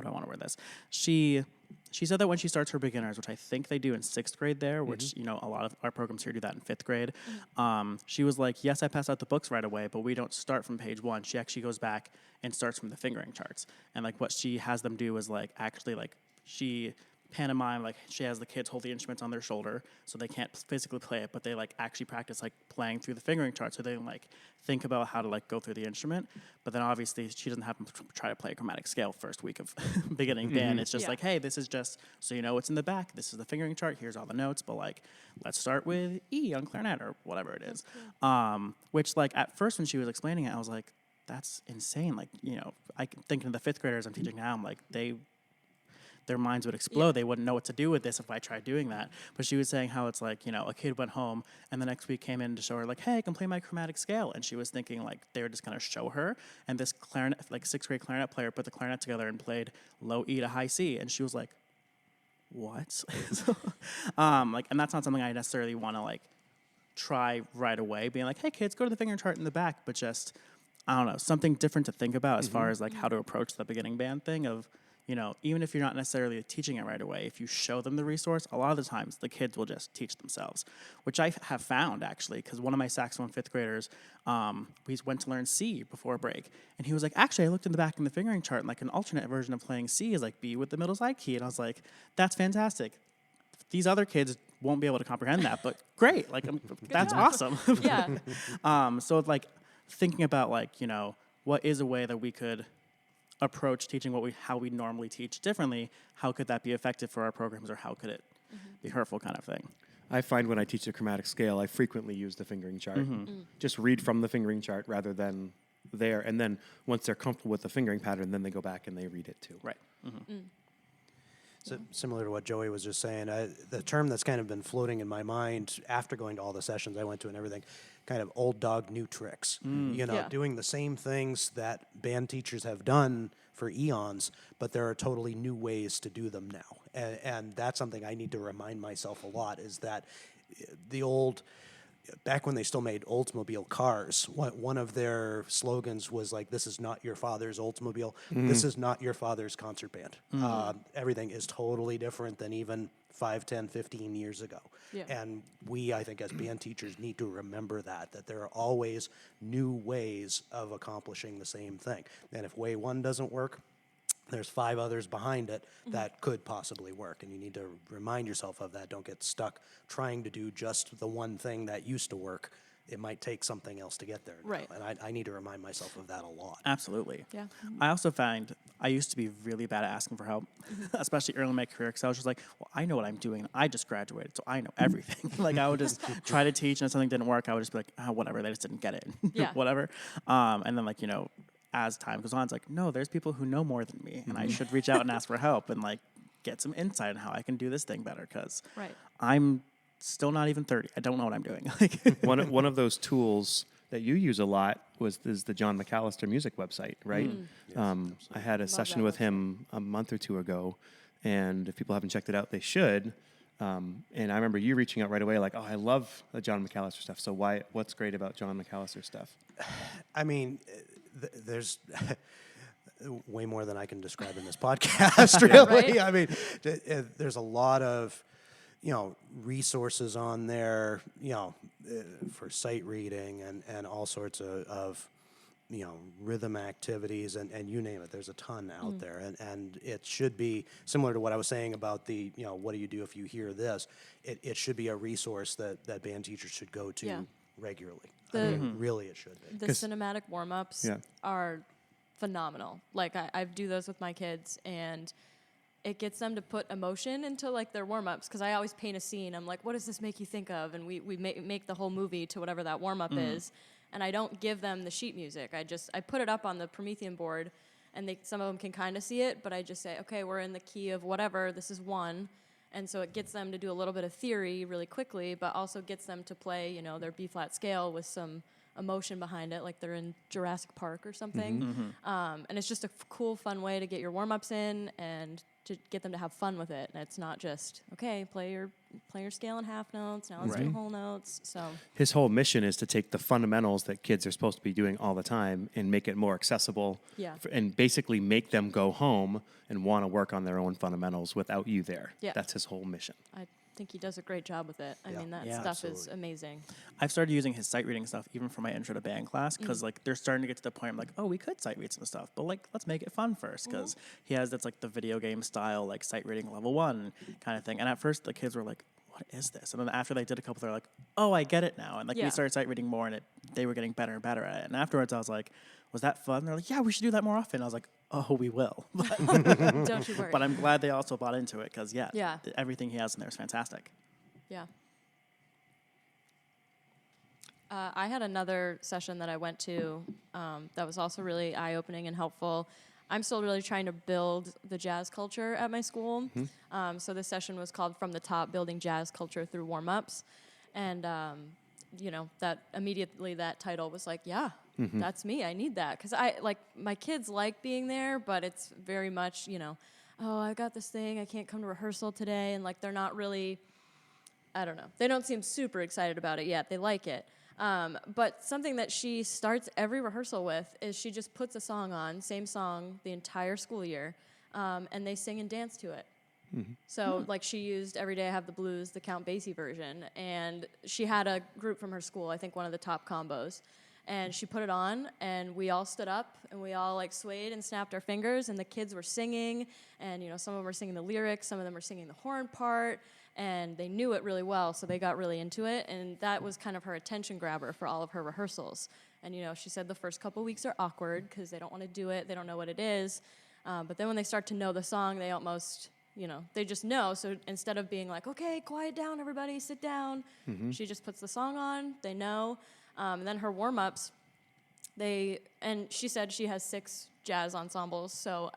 do I want to word this? She said that when she starts her beginners, which I think they do in 6th grade there, which, a lot of our programs here do that in 5th grade, she was like, yes, I pass out the books right away, but we don't start from page 1. She actually goes back and starts from the fingering charts. And what she has them do is she pantomime, she has the kids hold the instruments on their shoulder, so they can't physically play it, but they actually practice playing through the fingering chart, so they can think about how to go through the instrument. But then obviously she doesn't have them try to play a chromatic scale first week of beginning band. It's just hey, this is just so you know what's in the back. This is the fingering chart. Here's all the notes, but let's start with E on clarinet or whatever it is. Which at first when she was explaining it, I was like, that's insane. I thinking of the 5th graders I'm teaching now, I'm their minds would explode. Yeah. They wouldn't know what to do with this if I tried doing that. But she was saying how it's a kid went home and the next week came in to show her hey, I can play my chromatic scale. And she was thinking they were just going to show her. And this clarinet, 6th grade clarinet player put the clarinet together and played low E to high C. And she was like, what? So, and that's not something I necessarily want to try right away, being hey kids, go to the finger chart in the back, but just, I don't know, something different to think about as far as how to approach the beginning band thing of, even if you're not necessarily teaching it right away, if you show them the resource, a lot of the times the kids will just teach themselves, which I have found actually, because one of my saxophone 5th graders, we went to learn C before break, and he was like, actually, I looked in the back in the fingering chart, and an alternate version of playing C is B with the middle side key, and I was like, that's fantastic. These other kids won't be able to comprehend that, but great, that's job. Awesome. Yeah. So thinking about what is a way that we could approach teaching how we normally teach differently, how could that be effective for our programs, or how could it be hurtful kind of thing? I find when I teach the chromatic scale, I frequently use the fingering chart. Just read from the fingering chart rather than there. And then once they're comfortable with the fingering pattern, then they go back and they read it too. Right. So similar to what Joey was just saying, the term that's kind of been floating in my mind after going to all the sessions I went to and everything, kind of old dog, new tricks. Doing the same things that band teachers have done for eons, but there are totally new ways to do them now. And that's something I need to remind myself a lot, is that the old back when they still made Oldsmobile cars, one of their slogans was like, "This is not your father's Oldsmobile. This is not your father's concert band." Everything is totally different than even 5, 10, 15 years ago. Yeah. And we, I think, as band teachers need to remember that there are always new ways of accomplishing the same thing. And if way one doesn't work, there's 5 others behind it that could possibly work. And you need to remind yourself of that. Don't get stuck trying to do just the one thing that used to work. It might take something else to get there. Right. And I need to remind myself of that a lot. Absolutely. Yeah. I also find I used to be really bad at asking for help, especially early in my career, because I was just like, well, I know what I'm doing. I just graduated, so I know everything. Like, I would just try to teach, and if something didn't work, I would just be like, oh, whatever, they just didn't get it. Yeah. Whatever. And then, like, you know, as time goes on, it's like, no, there's people who know more than me, and I should reach out and ask for help and, like, get some insight on how I can do this thing better, because Right. I'm still not even 30. I don't know what I'm doing. Like, One of those tools that you use a lot is the John McAllister music website, right? I had a session that with him a month or 2 ago, and if people haven't checked it out, they should. And I remember you reaching out right away, like, "Oh, I love the John McAllister stuff." So what's great about John McAllister stuff? I mean, there's way more than I can describe in this podcast, really. Right? I mean, there's a lot of, resources on there, for sight reading and all sorts of rhythm activities and you name it. There's a ton out there. And it should be similar to what I was saying about the, what do you do if you hear this? It should be a resource that band teachers should go to Yeah. regularly. The- Really it should be. The cinematic warm-ups Yeah. are phenomenal. Like, I do those with my kids, and it gets them to put emotion into, like, their warm-ups, because I always paint a scene. I'm like, what does this make you think of? And we make the whole movie to whatever that warm-up is, and I don't give them the sheet music. I put it up on the Promethean board, and some of them can kind of see it, but I just say, okay, we're in the key of whatever, this is 1. And so it gets them to do a little bit of theory really quickly, but also gets them to play, their B-flat scale with some emotion behind it, like they're in Jurassic Park or something. And it's just a cool, fun way to get your warm-ups in and to get them to have fun with it. And it's not just, okay, play your scale in half notes, now let's do whole notes. So His whole mission is to take the fundamentals that kids are supposed to be doing all the time and make it more accessible. Yeah. And basically make them go home and want to work on their own fundamentals without you there. Yeah. That's his whole mission. I think he does a great job with it. I mean, that Yeah, stuff is absolutely. amazing. I've started using his sight reading stuff even for my intro to band class, because like they're starting to get to the point I'm like, oh, we could sight read some stuff, but like let's make it fun first, because he has that's like the video game style like sight reading level 1 kind of thing. And at first the kids were like, what is this? And then after they did a couple, they're like, oh, I get it now. And like Yeah. we started sight reading more, and they were getting better and better at it. And afterwards I was like, was that fun? They're like, yeah, we should do that more often. I was like, oh, we will. Don't you worry. But I'm glad they also bought into it, because Yeah. everything he has in there is fantastic. Yeah. I had another session that I went to that was also really eye-opening and helpful. I'm still really trying to build the jazz culture at my school. So this session was called From the Top, Building Jazz Culture Through Warm-Ups. And, that immediately that title was like, yeah, that's me. I need that. Because my kids like being there, but it's very much, oh, I got this thing. I can't come to rehearsal today. And, they're not really... I don't know. They don't seem super excited about it yet. They like it. But something that she starts every rehearsal with is she just puts a song on, same song the entire school year, and they sing and dance to it. So, she used Every Day I Have the Blues, the Count Basie version, and she had a group from her school, I think one of the top combos, and she put it on, and we all stood up, and we all, swayed and snapped our fingers, and the kids were singing, and, some of them were singing the lyrics, some of them were singing the horn part, and they knew it really well, so they got really into it, and that was kind of her attention grabber for all of her rehearsals. And, she said the first couple weeks are awkward because they don't want to do it, they don't know what it is, but then when they start to know the song, they almost, they just know. So instead of being like, okay, quiet down, everybody, sit down, she just puts the song on, they know. And then her warm-ups, and she said she has 6 jazz ensembles, so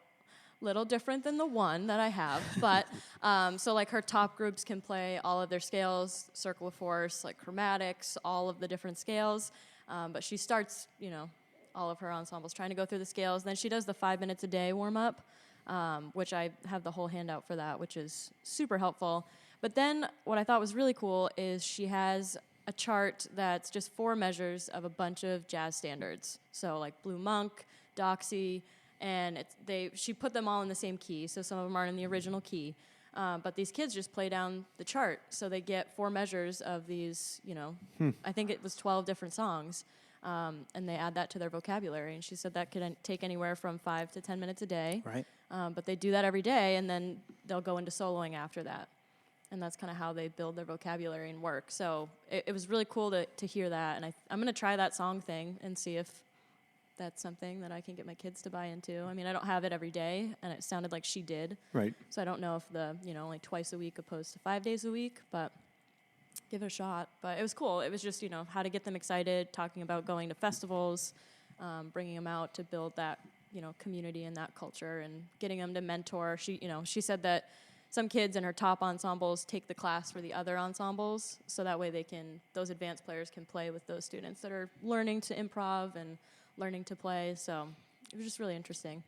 little different than the one that I have, but so her top groups can play all of their scales, circle of force, chromatics, all of the different scales, but she starts, all of her ensembles trying to go through the scales. Then she does the 5 minutes a day warm-up, which I have the whole handout for that, which is super helpful. But then what I thought was really cool is she has a chart that's just 4 measures of a bunch of jazz standards. So like Blue Monk, Doxy, and she put them all in the same key. So some of them aren't in the original key. But these kids just play down the chart. So they get 4 measures of these, I think it was 12 different songs. And they add that to their vocabulary. And she said that could take anywhere from 5 to 10 minutes a day. Right. But they do that every day, and then they'll go into soloing after that. And that's kind of how they build their vocabulary and work. So it was really cool to hear that. And I'm going to try that song thing and see if that's something that I can get my kids to buy into. I mean, I don't have it every day, and it sounded like she did. Right. So I don't know if only twice a week opposed to 5 days a week, but give it a shot. But it was cool. It was just, how to get them excited, talking about going to festivals, bringing them out to build that, community and that culture, and getting them to mentor. She said that some kids in her top ensembles take the class for the other ensembles, so that way those advanced players can play with those students that are learning to improv and learning to play. So it was just really interesting.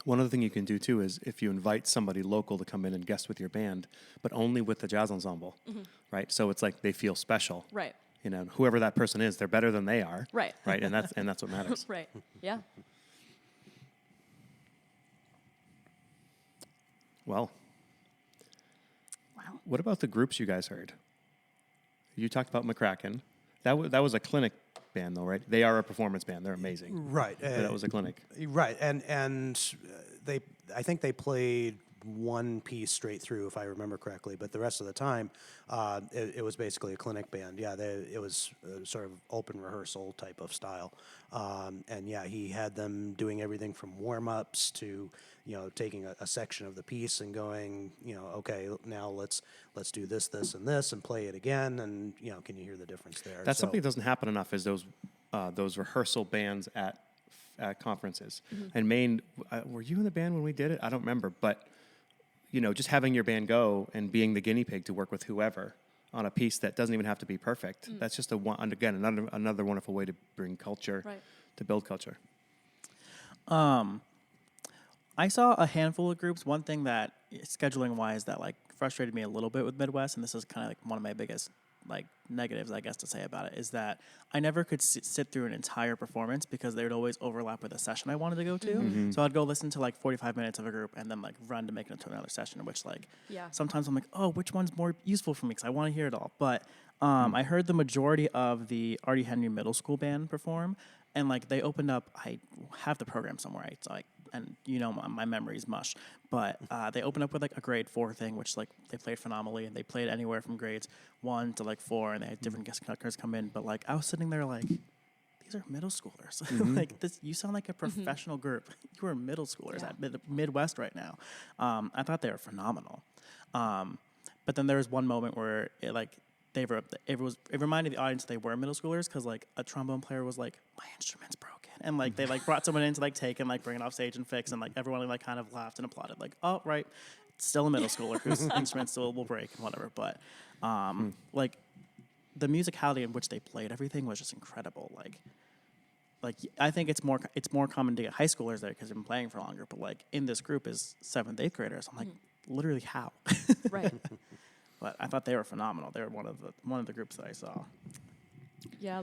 One other thing you can do too is if you invite somebody local to come in and guest with your band, but only with the jazz ensemble, right? So it's like they feel special, right? Whoever that person is, they're better than they are, right? Right, and that's what matters, right? Yeah. Well, wow. What about the groups you guys heard? You talked about McCracken. That was a clinic band, though, right? They are a performance band. They're amazing. Right. But that was a clinic. Right. And I think they played one piece straight through, if I remember correctly, but the rest of the time, it was basically a clinic band. Yeah, it was sort of open rehearsal type of style. And yeah, he had them doing everything from warm-ups to, taking a section of the piece and going, okay, now let's do this, and this, and play it again, and, can you hear the difference there? That's something that doesn't happen enough, is those rehearsal bands at conferences. And Maine, were you in the band when we did it? I don't remember, but just having your band go and being the guinea pig to work with whoever on a piece that doesn't even have to be perfect. That's just another wonderful way to bring culture, right, to build culture. I saw a handful of groups. One thing that scheduling wise that frustrated me a little bit with Midwest, and this is kind of one of my biggest negatives, I guess, to say about it, is that I never could sit through an entire performance because they would always overlap with a session I wanted to go to. So I'd go listen to 45 minutes of a group and then run to make it into another session, which sometimes I'm like, oh, which one's more useful for me because I want to hear it all. But I heard the majority of the Artie Henry Middle School band perform, and they opened up. I have the program somewhere. It's and my memory's mush, but they opened up with a grade 4 thing, which they played phenomenally, and they played anywhere from grades 1 to 4, and they had different guest conductors come in. But I was sitting there these are middle schoolers. This, you sound like a professional group. You are middle schoolers at Midwest right now. I thought they were phenomenal. But then there was one moment where it reminded the audience they were middle schoolers because a trombone player was my instrument's broken, and they brought someone in to take and bring it off stage and fix, and everyone kind of laughed and applauded oh right, still a middle schooler whose instrument still will break and whatever. But the musicality in which they played everything was just incredible. I think it's more common to get high schoolers there because they've been playing for longer, but in this group is 7th, 8th graders. I'm literally how? Right. But I thought they were phenomenal. They were one of the groups that I saw. Yeah,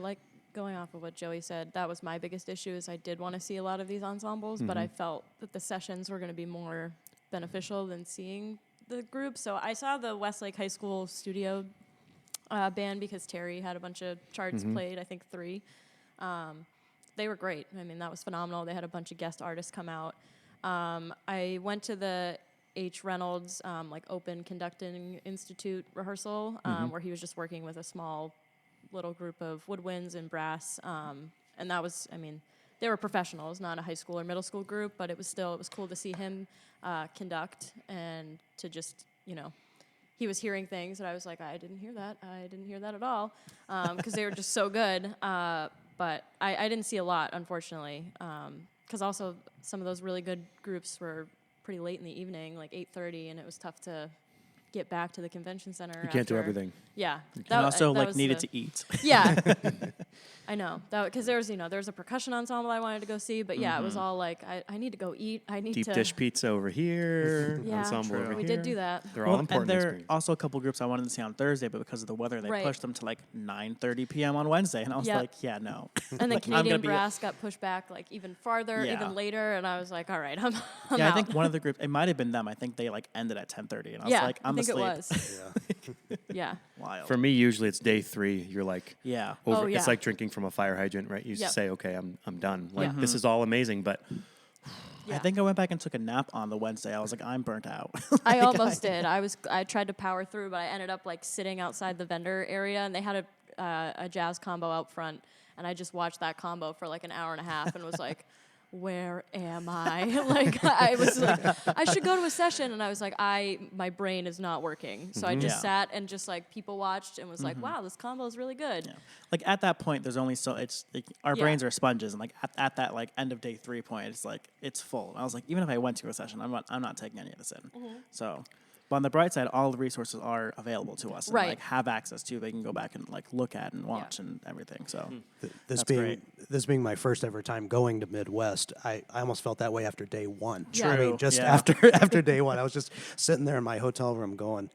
going off of what Joey said, that was my biggest issue. Is I did want to see a lot of these ensembles, but I felt that the sessions were going to be more beneficial than seeing the group. So I saw the Westlake High School studio band because Terry had a bunch of charts played. I think 3. They were great. I mean, that was phenomenal. They had a bunch of guest artists come out. I went to the H. Reynolds Open Conducting Institute rehearsal where he was just working with a small little group of woodwinds and brass, and that was, they were professionals, not a high school or middle school group, but it was cool to see him conduct and to just, he was hearing things that I was I didn't hear that at all, because they were just so good, but I didn't see a lot, unfortunately, because also some of those really good groups were pretty late in the evening, 8:30, and it was tough to get back to the convention center. You can't do everything. Yeah. And also that like was needed to eat. Yeah. I know. Because there's a percussion ensemble I wanted to go see, but yeah, it was all like, I need to go eat. I need Deep to. dish pizza over here. Yeah, Ensemble over we here. did do that. They're all And important there are experiences. also a couple groups I wanted to see on Thursday, but because of the weather, they Right. pushed them to like 9:30 p.m. on Wednesday, and I was Yep. like, yeah, no. And then Like, I'm gonna Canadian be- brass got pushed back like even farther, Yeah. even later, and I was like, all right, I'm Yeah, out. I think one of the groups, it might have been them. I think they like ended at 10:30, and I was yeah, like, I'm I think asleep. it was. Yeah. Yeah. Wild. For me, usually it's day 3. You're like, yeah. Oh, over. yeah. It's like drinking from a fire hydrant, right? You Yep. say, okay, I'm done. Like Yeah. this is all amazing, but Yeah. I think I went back and took a nap on the Wednesday. I was like, I'm burnt out. I almost did. I tried to power through, but I ended up like sitting outside the vendor area, and they had a jazz combo out front, and I just watched that combo for like an hour and a half, and was like, where am I? Like I was like, I should go to a session, and I was like, my brain is not working, so I just Yeah. sat and just like people watched and was like, wow, this combo is really good. Yeah. Like at that point, there's only so it's like, our Yeah. brains are sponges, and like at that like end of day 3 point, it's like it's full. And I was like, even if I went to a session, I'm not taking any of this in. So, but on the bright side, all the resources are available to us, and Right. like have access to. They can go back and like look at and watch and everything. So This That's being great. this being my first ever time going to Midwest, I almost felt that way after day 1. Yeah. I mean, True, just yeah. after day 1, I was just sitting there in my hotel room going,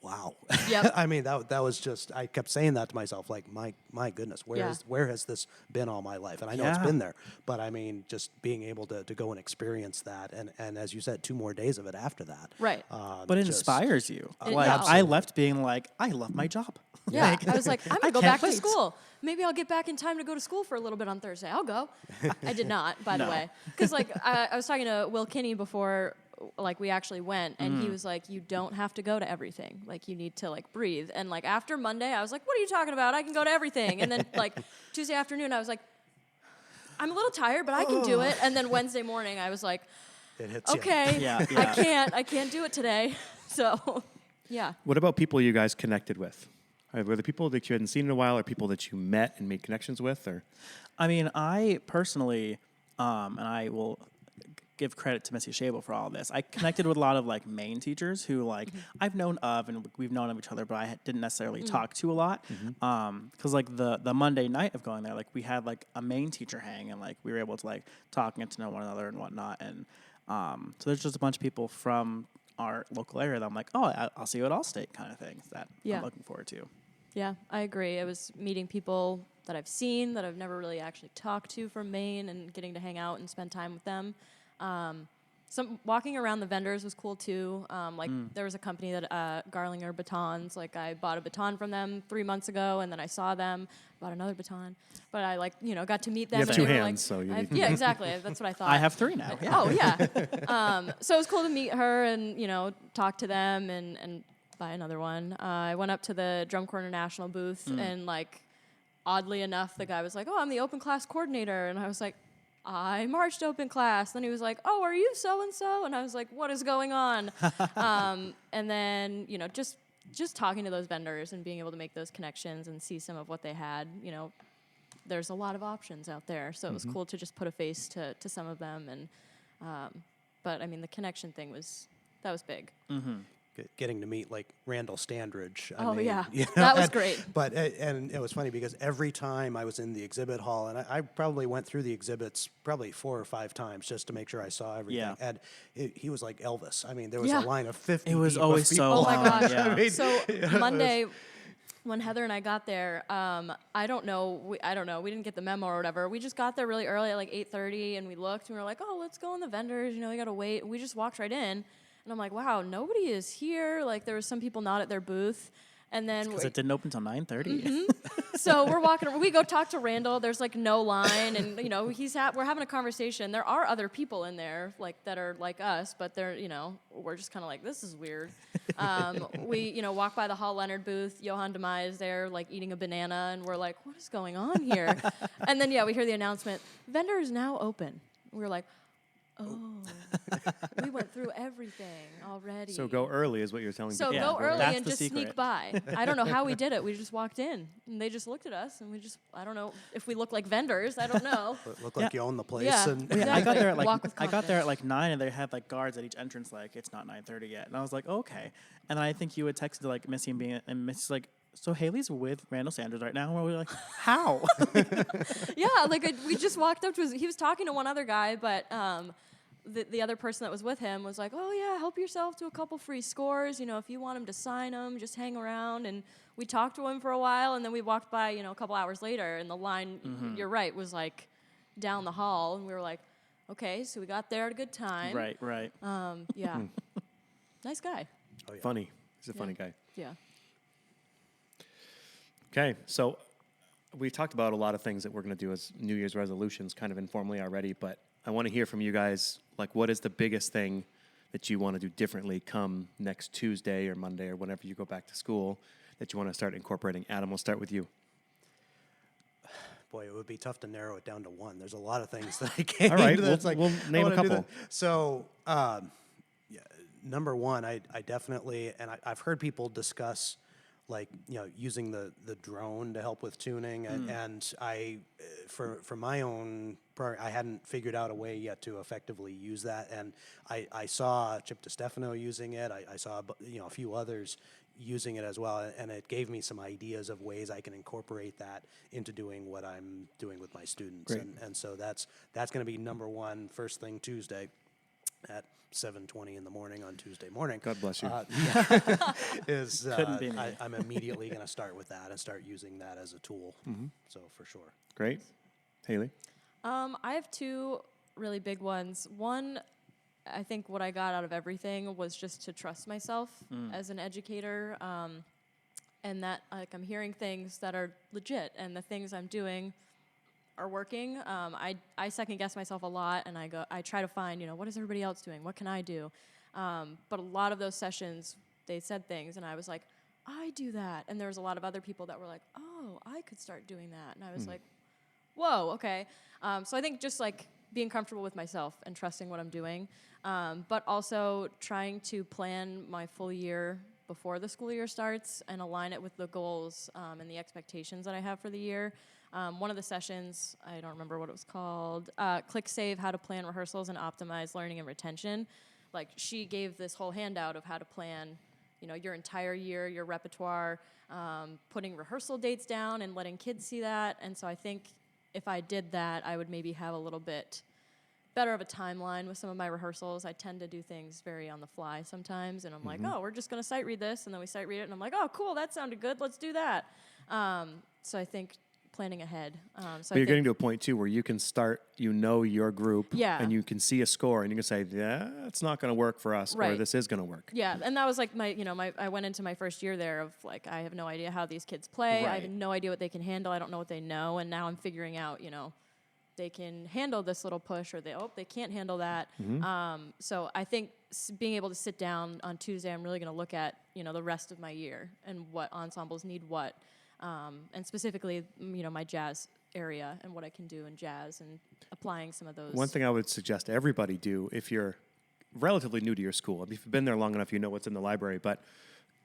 "Wow." Yep. I mean, that was just. I kept saying that to myself, like, my goodness, Yeah. where has this been all my life? And I know it's Yeah. been there, but I mean, just being able to go and experience that, and as you said, 2 more days of it after that. Right. but it just- inspires you. It- Like yeah. I Absolutely. left being like, I love my job. Yeah, I was like, I'm gonna go can't back to wait. school. Maybe I'll get back in time to go to school for a little bit on Thursday. I'll go. I did not, by the No. way, because like I was talking to Will Kinney before, like we actually went, and he was like, you don't have to go to everything. Like you need to like breathe. And like after Monday, I was like, what are you talking about? I can go to everything. And then like Tuesday afternoon, I was like, I'm a little tired, but I can do it. And then Wednesday morning, I was like, It hits you. okay, Yeah, I can't do it today. So, yeah. what about people you guys connected with? Were the people that you hadn't seen in a while, or people that you met and made connections with, or? I mean, I personally, and I will give credit to Missy Shable for all of this. I connected with a lot of like Maine teachers who like I've known of and we've known of each other, but I didn't necessarily talk to a lot. Because like the Monday night of going there, like we had like a Maine teacher hang, and like we were able to like talk and get to know one another and whatnot. And so there's just a bunch of people from our local area that I'm like, oh, I'll see you at Allstate kind of thing that Yeah. I'm looking forward to. Yeah, I agree. It was meeting people that I've seen that I've never really actually talked to from Maine, and getting to hang out and spend time with them. Some walking around the vendors was cool too. There was a company that Garlinger Batons. Like I bought a baton from them 3 months ago, and then I saw them, bought another baton. But I got to meet them. have and two they were hands, so you need- yeah, exactly. That's what I thought. I have 3 now. Yeah. Oh yeah. So it was cool to meet her and talk to them and buy another one. I went up to the Drum Corps International booth, and like oddly enough, the guy was like, "Oh, I'm the open class coordinator," and I was like, I marched open class. Then he was like, "Oh, are you so and so?" And I was like, "What is going on?" And then just talking to those vendors and being able to make those connections and see some of what they had. There's a lot of options out there, so it was cool to just put a face to some of them. And but I mean, the connection thing was big. Getting to meet like Randall Standridge. Oh, yeah. you know, That was and- great. But and it was funny because every time I was in the exhibit hall, and I probably went through the exhibits probably 4 or 5 times just to make sure I saw everything. Yeah. And he was like Elvis. I mean, there was Yeah. a line of 50. It was deep of always so people. Oh my long. gosh. Yeah. So Monday, when Heather and I got there, I don't know. We didn't get the memo or whatever. We just got there really early at like 8:30, and we looked and we were like, oh, let's go in the vendors. We got to wait. And we just walked right in, and I'm like, wow, nobody is here. Like there was some people not at their booth, and then Because it didn't open until 9:30. so we're walking. We go talk to Randall. There's like no line, and we're having a conversation. There are other people in there like that are like us, but they're we're just kind of like, this is weird. We walk by the Hall Leonard booth. Johan Demai is there like eating a banana, and we're like, what is going on here? And then we hear the announcement: vendor is now open. We were like, Oh, we went through everything already. So go early is what you're telling So people. go early that's and the just secret. sneak by. I don't know how we did it. We just walked in, and they just looked at us, and I don't know if we look like vendors. I don't know. Look like you own the place. Yeah. And Yeah, I got there at like Walk with I got there at confidence. like 9, and they had like guards at each entrance. Like it's not 9:30 yet, and I was like, okay. And then I think you had texted like Missy and Missy's like, so Haley's with Randall Sanders right now. And we were like, how? Yeah, like we just walked up to he was talking to one other guy, but the other person that was with him was like, oh yeah, help yourself to a couple free scores. You know, if you want him to sign them, just hang around. And we talked to him for a while, and then we walked by, you know, a couple hours later, and the line, you're right, was like down the hall, and we were like, okay, so we got there at a good time. Right. Yeah. Nice guy. Oh, yeah. Funny. He's a funny guy. Yeah. Okay, so we talked about a lot of things that we're going to do as New Year's resolutions kind of informally already, but I want to hear from you guys, like, what is the biggest thing that you want to do differently come next Tuesday or Monday or whenever you go back to school that you want to start incorporating? Adam, we'll start with you. Boy, it would be tough to narrow it down to one. There's a lot of things that I can't. All right, that's we'll name I a wanna do couple. that. So, yeah, number one, I definitely, and I've heard people discuss, like, you know, using the drone to help with tuning, and I, for my own part, I hadn't figured out a way yet to effectively use that, and I saw Chip DeStefano using it. I saw a few others using it as well, and it gave me some ideas of ways I can incorporate that into doing what I'm doing with my students. Great. And so that's going to be number one, first thing Tuesday at 7:20 in the morning on Tuesday morning. God bless you. Couldn't be me. I'm immediately going to start with that and start using that as a tool. So for sure. Great. Haley? I have two really big ones. One, I think what I got out of everything was just to trust myself as an educator, and that, like, I'm hearing things that are legit, and the things I'm doing are working. I second guess myself a lot, and I try to find, you know, what is everybody else doing? What can I do? But a lot of those sessions, they said things, and I was like, I do that. And there was a lot of other people that were like, oh, I could start doing that. And I was like, whoa, okay. So I think just like being comfortable with myself and trusting what I'm doing, but also trying to plan my full year before the school year starts and align it with the goals and the expectations that I have for the year. One of the sessions, I don't remember what it was called, Click Save, How to Plan Rehearsals and Optimize Learning and Retention. Like, she gave this whole handout of how to plan, you know, your entire year, your repertoire, putting rehearsal dates down and letting kids see that. And so I think if I did that, I would maybe have a little bit better of a timeline with some of my rehearsals. I tend to do things very on the fly sometimes, and I'm like, oh, we're just going to sight read this, and then we sight read it, and I'm like, oh, cool, that sounded good, let's do that. So I think planning ahead. But you're getting to a point, too, where you can start, you know, your group, Yeah. and you can see a score, and you can say, yeah, it's not going to work for us, or Right. this is going to work. Yeah, and that was like I went into my first year there of like, I have no idea how these kids play. I have Right. no idea what they can handle. I don't know what they know. And now I'm figuring out, you know, they can handle this little push, or they can't handle that. So I think being able to sit down on Tuesday, I'm really going to look at, you know, the rest of my year and what ensembles need what. And specifically, you know, my jazz area and what I can do in jazz and applying some of those. One thing I would suggest everybody do, if you're relatively new to your school, if you've been there long enough, you know what's in the library, but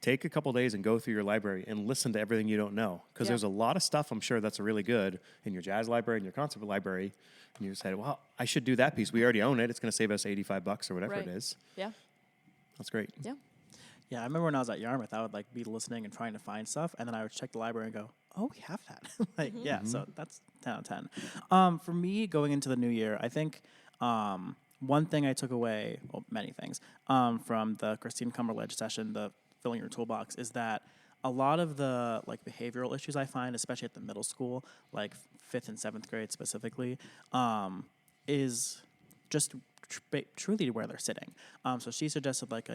take a couple days and go through your library and listen to everything you don't know. Because Yeah. there's a lot of stuff, I'm sure, that's really good in your jazz library and your concert library. And you say, well, I should do that piece. We already own it. It's going to save us $85 or whatever Right. it is. Yeah, That's great. yeah. Yeah, I remember when I was at Yarmouth, I would like be listening and trying to find stuff, and then I would check the library and go, "Oh, we have that." Like, yeah, so that's 10 out of 10. For me, going into the new year, I think one thing I took away, well, many things, from the Christine Cumberledge session, the filling your toolbox, is that a lot of the like behavioral issues I find, especially at the middle school, like 5th and 7th grade specifically, is just truly where they're sitting. So she suggested like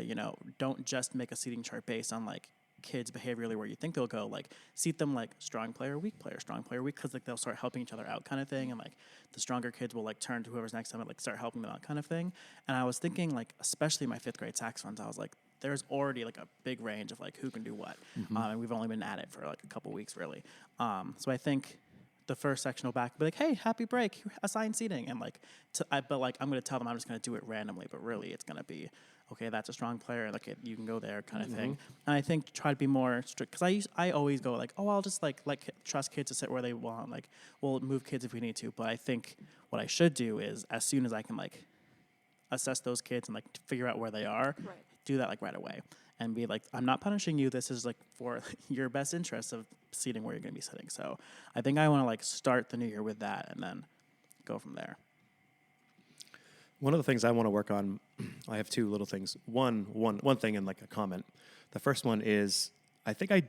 don't just make a seating chart based on like kids behaviorally where you think they'll go, like seat them like strong player, weak player, strong player, weak, because like they'll start helping each other out kind of thing, and like the stronger kids will like turn to whoever's next to them and like start helping them out kind of thing. And I was thinking like, especially my 5th grade saxophones, I was like, there's already like a big range of like who can do what, and we've only been at it for like a couple weeks really. So I think the first section will back be like, hey, happy break, assign seating, and like, but like I'm gonna tell them I'm just gonna do it randomly, but really it's gonna be, okay, that's a strong player, like you can go there, kind of thing. And I think try to be more strict because I always go like, oh, I'll just like trust kids to sit where they want, like we'll move kids if we need to. But I think what I should do is as soon as I can like assess those kids and like figure out where they are, do that like right away. And be like, I'm not punishing you. This is like for your best interest of seating where you're going to be sitting. So I think I want to like start the new year with that and then go from there. One of the things I want to work on, I have two little things. One thing and like a comment. The first one is I think I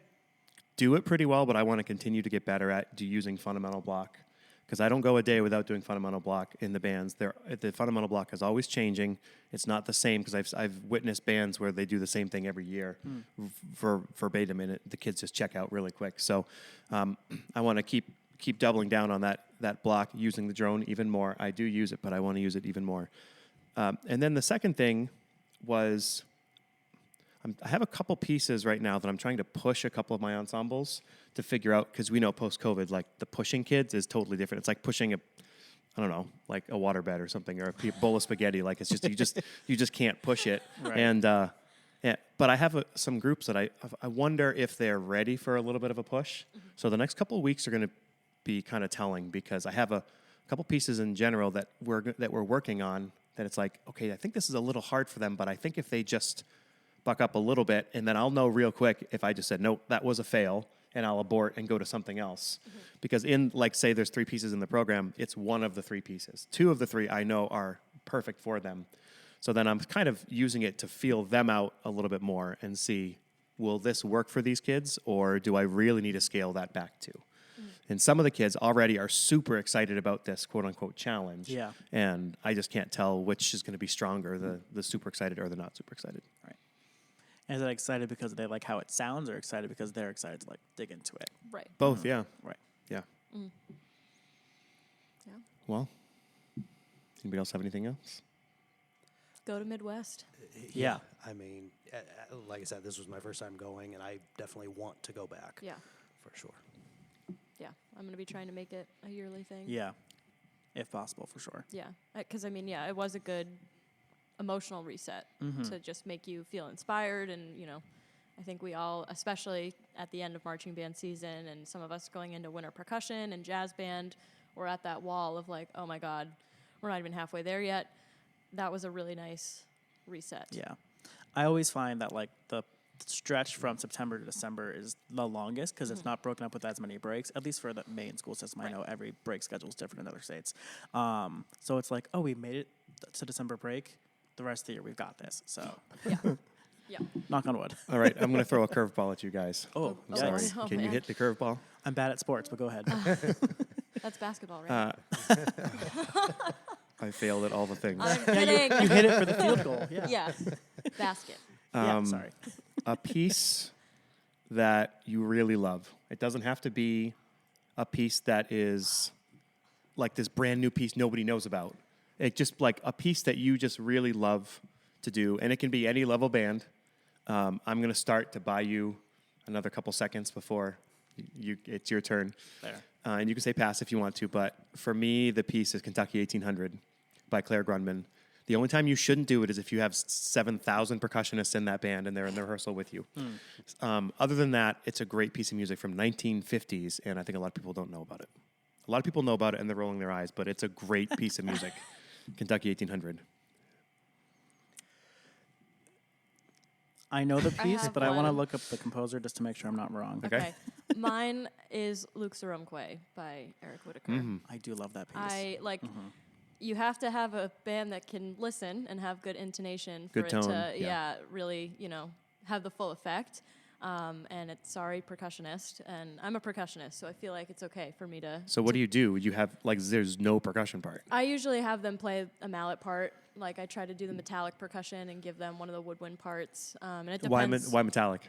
do it pretty well, but I want to continue to get better at using fundamental block. Because I don't go a day without doing fundamental block in the bands. The fundamental block is always changing. It's not the same because I've witnessed bands where they do the same thing every year for verbatim, and the kids just check out really quick. So I want to keep doubling down on that block, using the drone even more. I do use it, but I want to use it even more. And then the second thing was I have a couple pieces right now that I'm trying to push a couple of my ensembles to figure out, because we know post-COVID, like the pushing kids is totally different. It's like pushing like a waterbed or something, or a bowl of spaghetti. Like it's just you just can't push it. Right. And but I have some groups that I wonder if they're ready for a little bit of a push. So the next couple of weeks are going to be kind of telling, because I have a couple pieces in general that we're working on that it's like, okay, I think this is a little hard for them, but I think if they just buck up a little bit, and then I'll know real quick if I just said, nope, that was a fail, and I'll abort and go to something else. Because in, like, say there's 3 pieces in the program, it's one of the 3 pieces. 2 of the 3 I know are perfect for them. So then I'm kind of using it to feel them out a little bit more and see, will this work for these kids, or do I really need to scale that back too? And some of the kids already are super excited about this quote-unquote challenge. Yeah. And I just can't tell which is going to be stronger, the super excited or the not super excited. Right. And is it excited because they like how it sounds, or excited because they're excited to like dig into it? Right. Both, yeah. Right. Yeah. Yeah. Well, anybody else have anything else? Go to Midwest. Yeah. I mean, like I said, this was my first time going, and I definitely want to go back. Yeah. For sure. Yeah. I'm going to be trying to make it a yearly thing. Yeah. If possible, for sure. Yeah. Because, I mean, yeah, it was a good emotional reset to just make you feel inspired. And, you know, I think we all, especially at the end of marching band season and some of us going into winter percussion and jazz band, we're at that wall of like, oh my God, we're not even halfway there yet. That was a really nice reset. Yeah. I always find that like the stretch from September to December is the longest because it's not broken up with as many breaks, at least for the main school system. I know every break schedule is different in other states. So it's like, oh, we made it to December break. The rest of the year, we've got this. So Yeah. Yeah. knock on wood. All right, I'm going to throw a curveball at you guys. Oh, I'm sorry. yikes. Oh, Can you man. hit the curveball? I'm bad at sports, but go ahead. That's basketball, right? I failed at all the things. I'm kidding. You hit it for the field goal. Yeah. Yeah. Basket. Yeah, sorry. A piece that you really love. It doesn't have to be a piece that is like this brand new piece nobody knows about. It just like a piece that you just really love to do, and it can be any level band. I'm going to start to buy you another couple seconds before it's your turn. There. And you can say pass if you want to, but for me, the piece is Kentucky 1800 by Claire Grundman. The only time you shouldn't do it is if you have 7,000 percussionists in that band and they're in the rehearsal with you. Other than that, it's a great piece of music from 1950s, and I think a lot of people don't know about it. A lot of people know about it, and they're rolling their eyes, but it's a great piece of music. Kentucky 1800. I know the piece, have but I want to one. look up the composer just to make sure I'm not wrong. Okay. Mine is Luke Sarumque by Eric Whitaker. I do love that piece. I like. You have to have a band that can listen and have good intonation for Good it tone, to, yeah. really, have the full effect. And it's percussionist, and I'm a percussionist, so I feel like it's okay for me to. So what do? You have, like, there's no percussion part. I usually have them play a mallet part. Like I try to do the metallic percussion and give them one of the woodwind parts. And it depends. Why metallic?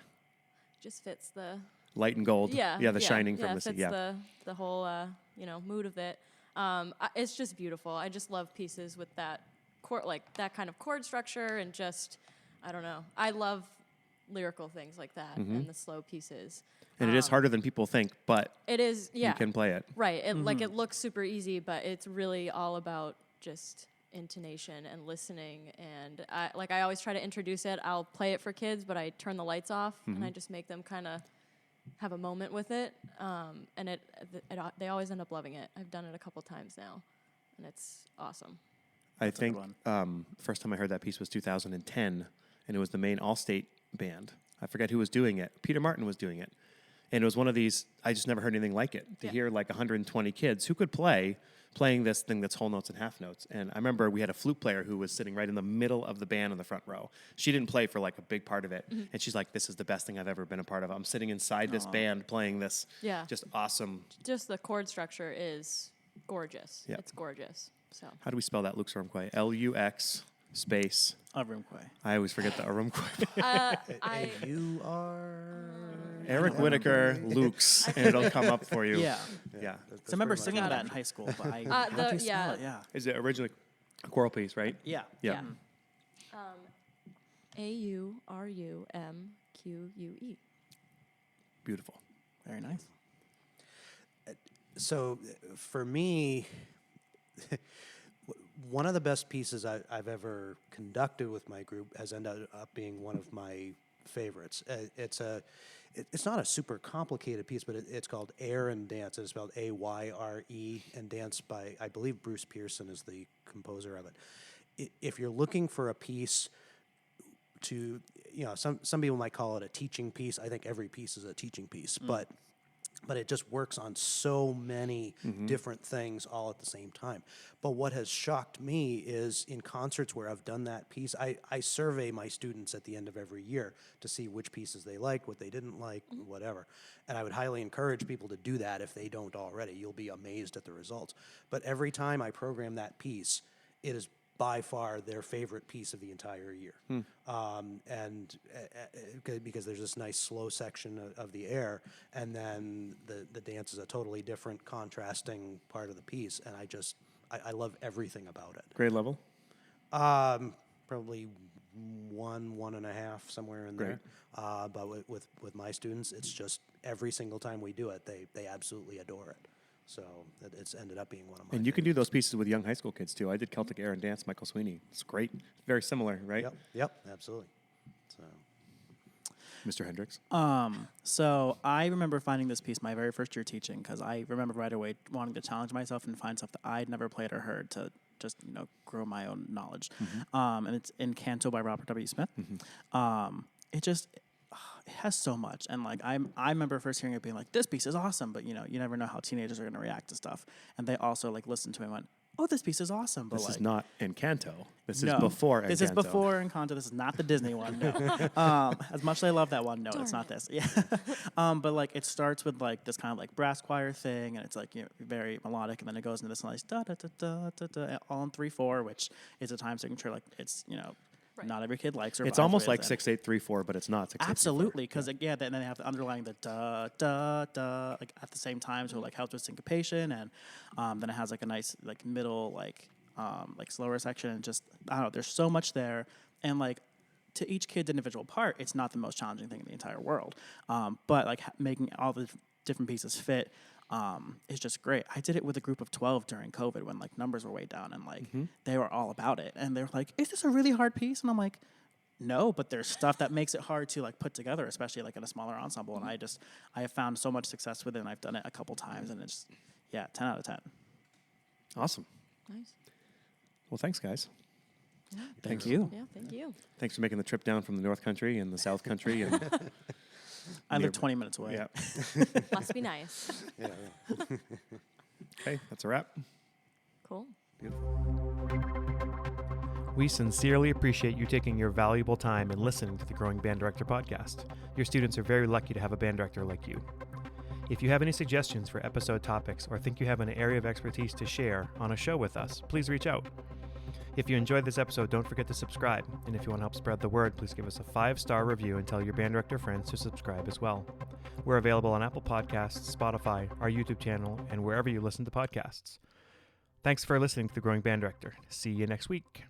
Just fits the. Light and gold. Yeah. Yeah, the shining from the fits sea. Yeah. the whole mood of it. It's just beautiful. I just love pieces with that chord, like that kind of chord structure, and just I don't know. I love lyrical things like that and the slow pieces. And it is harder than people think, but It is, yeah. you can play it. Right. It, like, it looks super easy, but it's really all about just intonation and listening. And I always try to introduce it. I'll play it for kids, but I turn the lights off and I just make them kind of have a moment with it. And they always end up loving it. I've done it a couple times now, and it's awesome. I think first time I heard that piece was 2010, and it was the Maine All-State Band. I forget who was doing it. Peter Martin was doing it. And it was one of these, I just never heard anything like it. To hear like 120 kids who could playing this thing that's whole notes and half notes. And I remember we had a flute player who was sitting right in the middle of the band in the front row. She didn't play for like a big part of it. And she's like, this is the best thing I've ever been a part of. I'm sitting inside this band playing this just awesome. Just the chord structure is gorgeous. Yep. It's gorgeous. So How do we spell that, Lux Arumquay? Lux space. Arumquay. I always forget the Arumquay. You are. Eric Whitaker, Lux, and it'll come up for you. Yeah. Yeah. So I remember singing Got that it. in high school, but I how do you spell it? Yeah. Is it originally a choral piece, right? Yeah. Yeah. AURUMQUE. Beautiful. Very nice. So for me, one of the best pieces I've ever conducted with my group has ended up being one of my favorites. It's not a super complicated piece, but it's called Air and Dance. It's spelled Ayre, and Dance by, I believe, Bruce Pearson is the composer of it. If you're looking for a piece to, some people might call it a teaching piece. I think every piece is a teaching piece, but it just works on so many different things all at the same time. But what has shocked me is in concerts where I've done that piece, I survey my students at the end of every year to see which pieces they liked, what they didn't like, whatever. And I would highly encourage people to do that if they don't already. You'll be amazed at the results. But every time I program that piece, it is by far their favorite piece of the entire year. Because there's this nice slow section of the air, and then the dance is a totally different contrasting part of the piece, and I love everything about it. Grade level? Probably 1.5, somewhere in there. But with my students, it's just every single time we do it, they absolutely adore it. So it's ended up being one of my. And you can do those pieces with young high school kids too. I did Celtic Air and Dance, Michael Sweeney. It's great. Very similar, right? Yep, absolutely. So, Mr. Hendricks. So I remember finding this piece my very first year teaching because I remember right away wanting to challenge myself and find stuff that I'd never played or heard to just grow my own knowledge. And it's in Canto by Robert W. Smith. It has so much, and like I remember first hearing it being like, this piece is awesome, but you never know how teenagers are going to react to stuff, and they also like listened to me and went, oh, this piece is awesome, but This like is not Encanto. This no, is before Encanto. This is before Encanto. This is not the Disney one. No. As much as I love that one, no, it's not this. Yeah. But like it starts with like this kind of like brass choir thing, and it's like very melodic, and then it goes into this nice da da da da da da, all in 3/4, which is a time signature. Like it's Right. not every kid likes or It's vibes almost with like it. 6/8/3/4, but it's not 6/8/3/4. Absolutely, because then they have the underlying the da da da like at the same time, so it like helps with syncopation, and then it has like a nice like middle like slower section, and just I don't know. There's so much there, and like to each kid's individual part, it's not the most challenging thing in the entire world, but like making all the different pieces fit. Is just great. I did it with a group of 12 during COVID when like numbers were way down, and like they were all about it, and they were like, is this a really hard piece? And I'm like, no, but there's stuff that makes it hard to like put together, especially like in a smaller ensemble. And I have found so much success with it, and I've done it a couple times, and it's 10 out of 10. Awesome. nice. Well, thanks, guys. Thank you. Yeah, thank you. Thanks for making the trip down from the North Country and the South Country. And I Near- live 20 minutes away. yeah. Must be nice. yeah. Okay, that's a wrap. Cool. We sincerely appreciate you taking your valuable time and listening to the Growing Band Director podcast. Your students are very lucky to have a band director like you. If you have any suggestions for episode topics or think you have an area of expertise to share on a show with us, please reach out. If you enjoyed this episode, don't forget to subscribe. And if you want to help spread the word, please give us a 5-star review and tell your band director friends to subscribe as well. We're available on Apple Podcasts, Spotify, our YouTube channel, and wherever you listen to podcasts. Thanks for listening to The Growing Band Director. See you next week.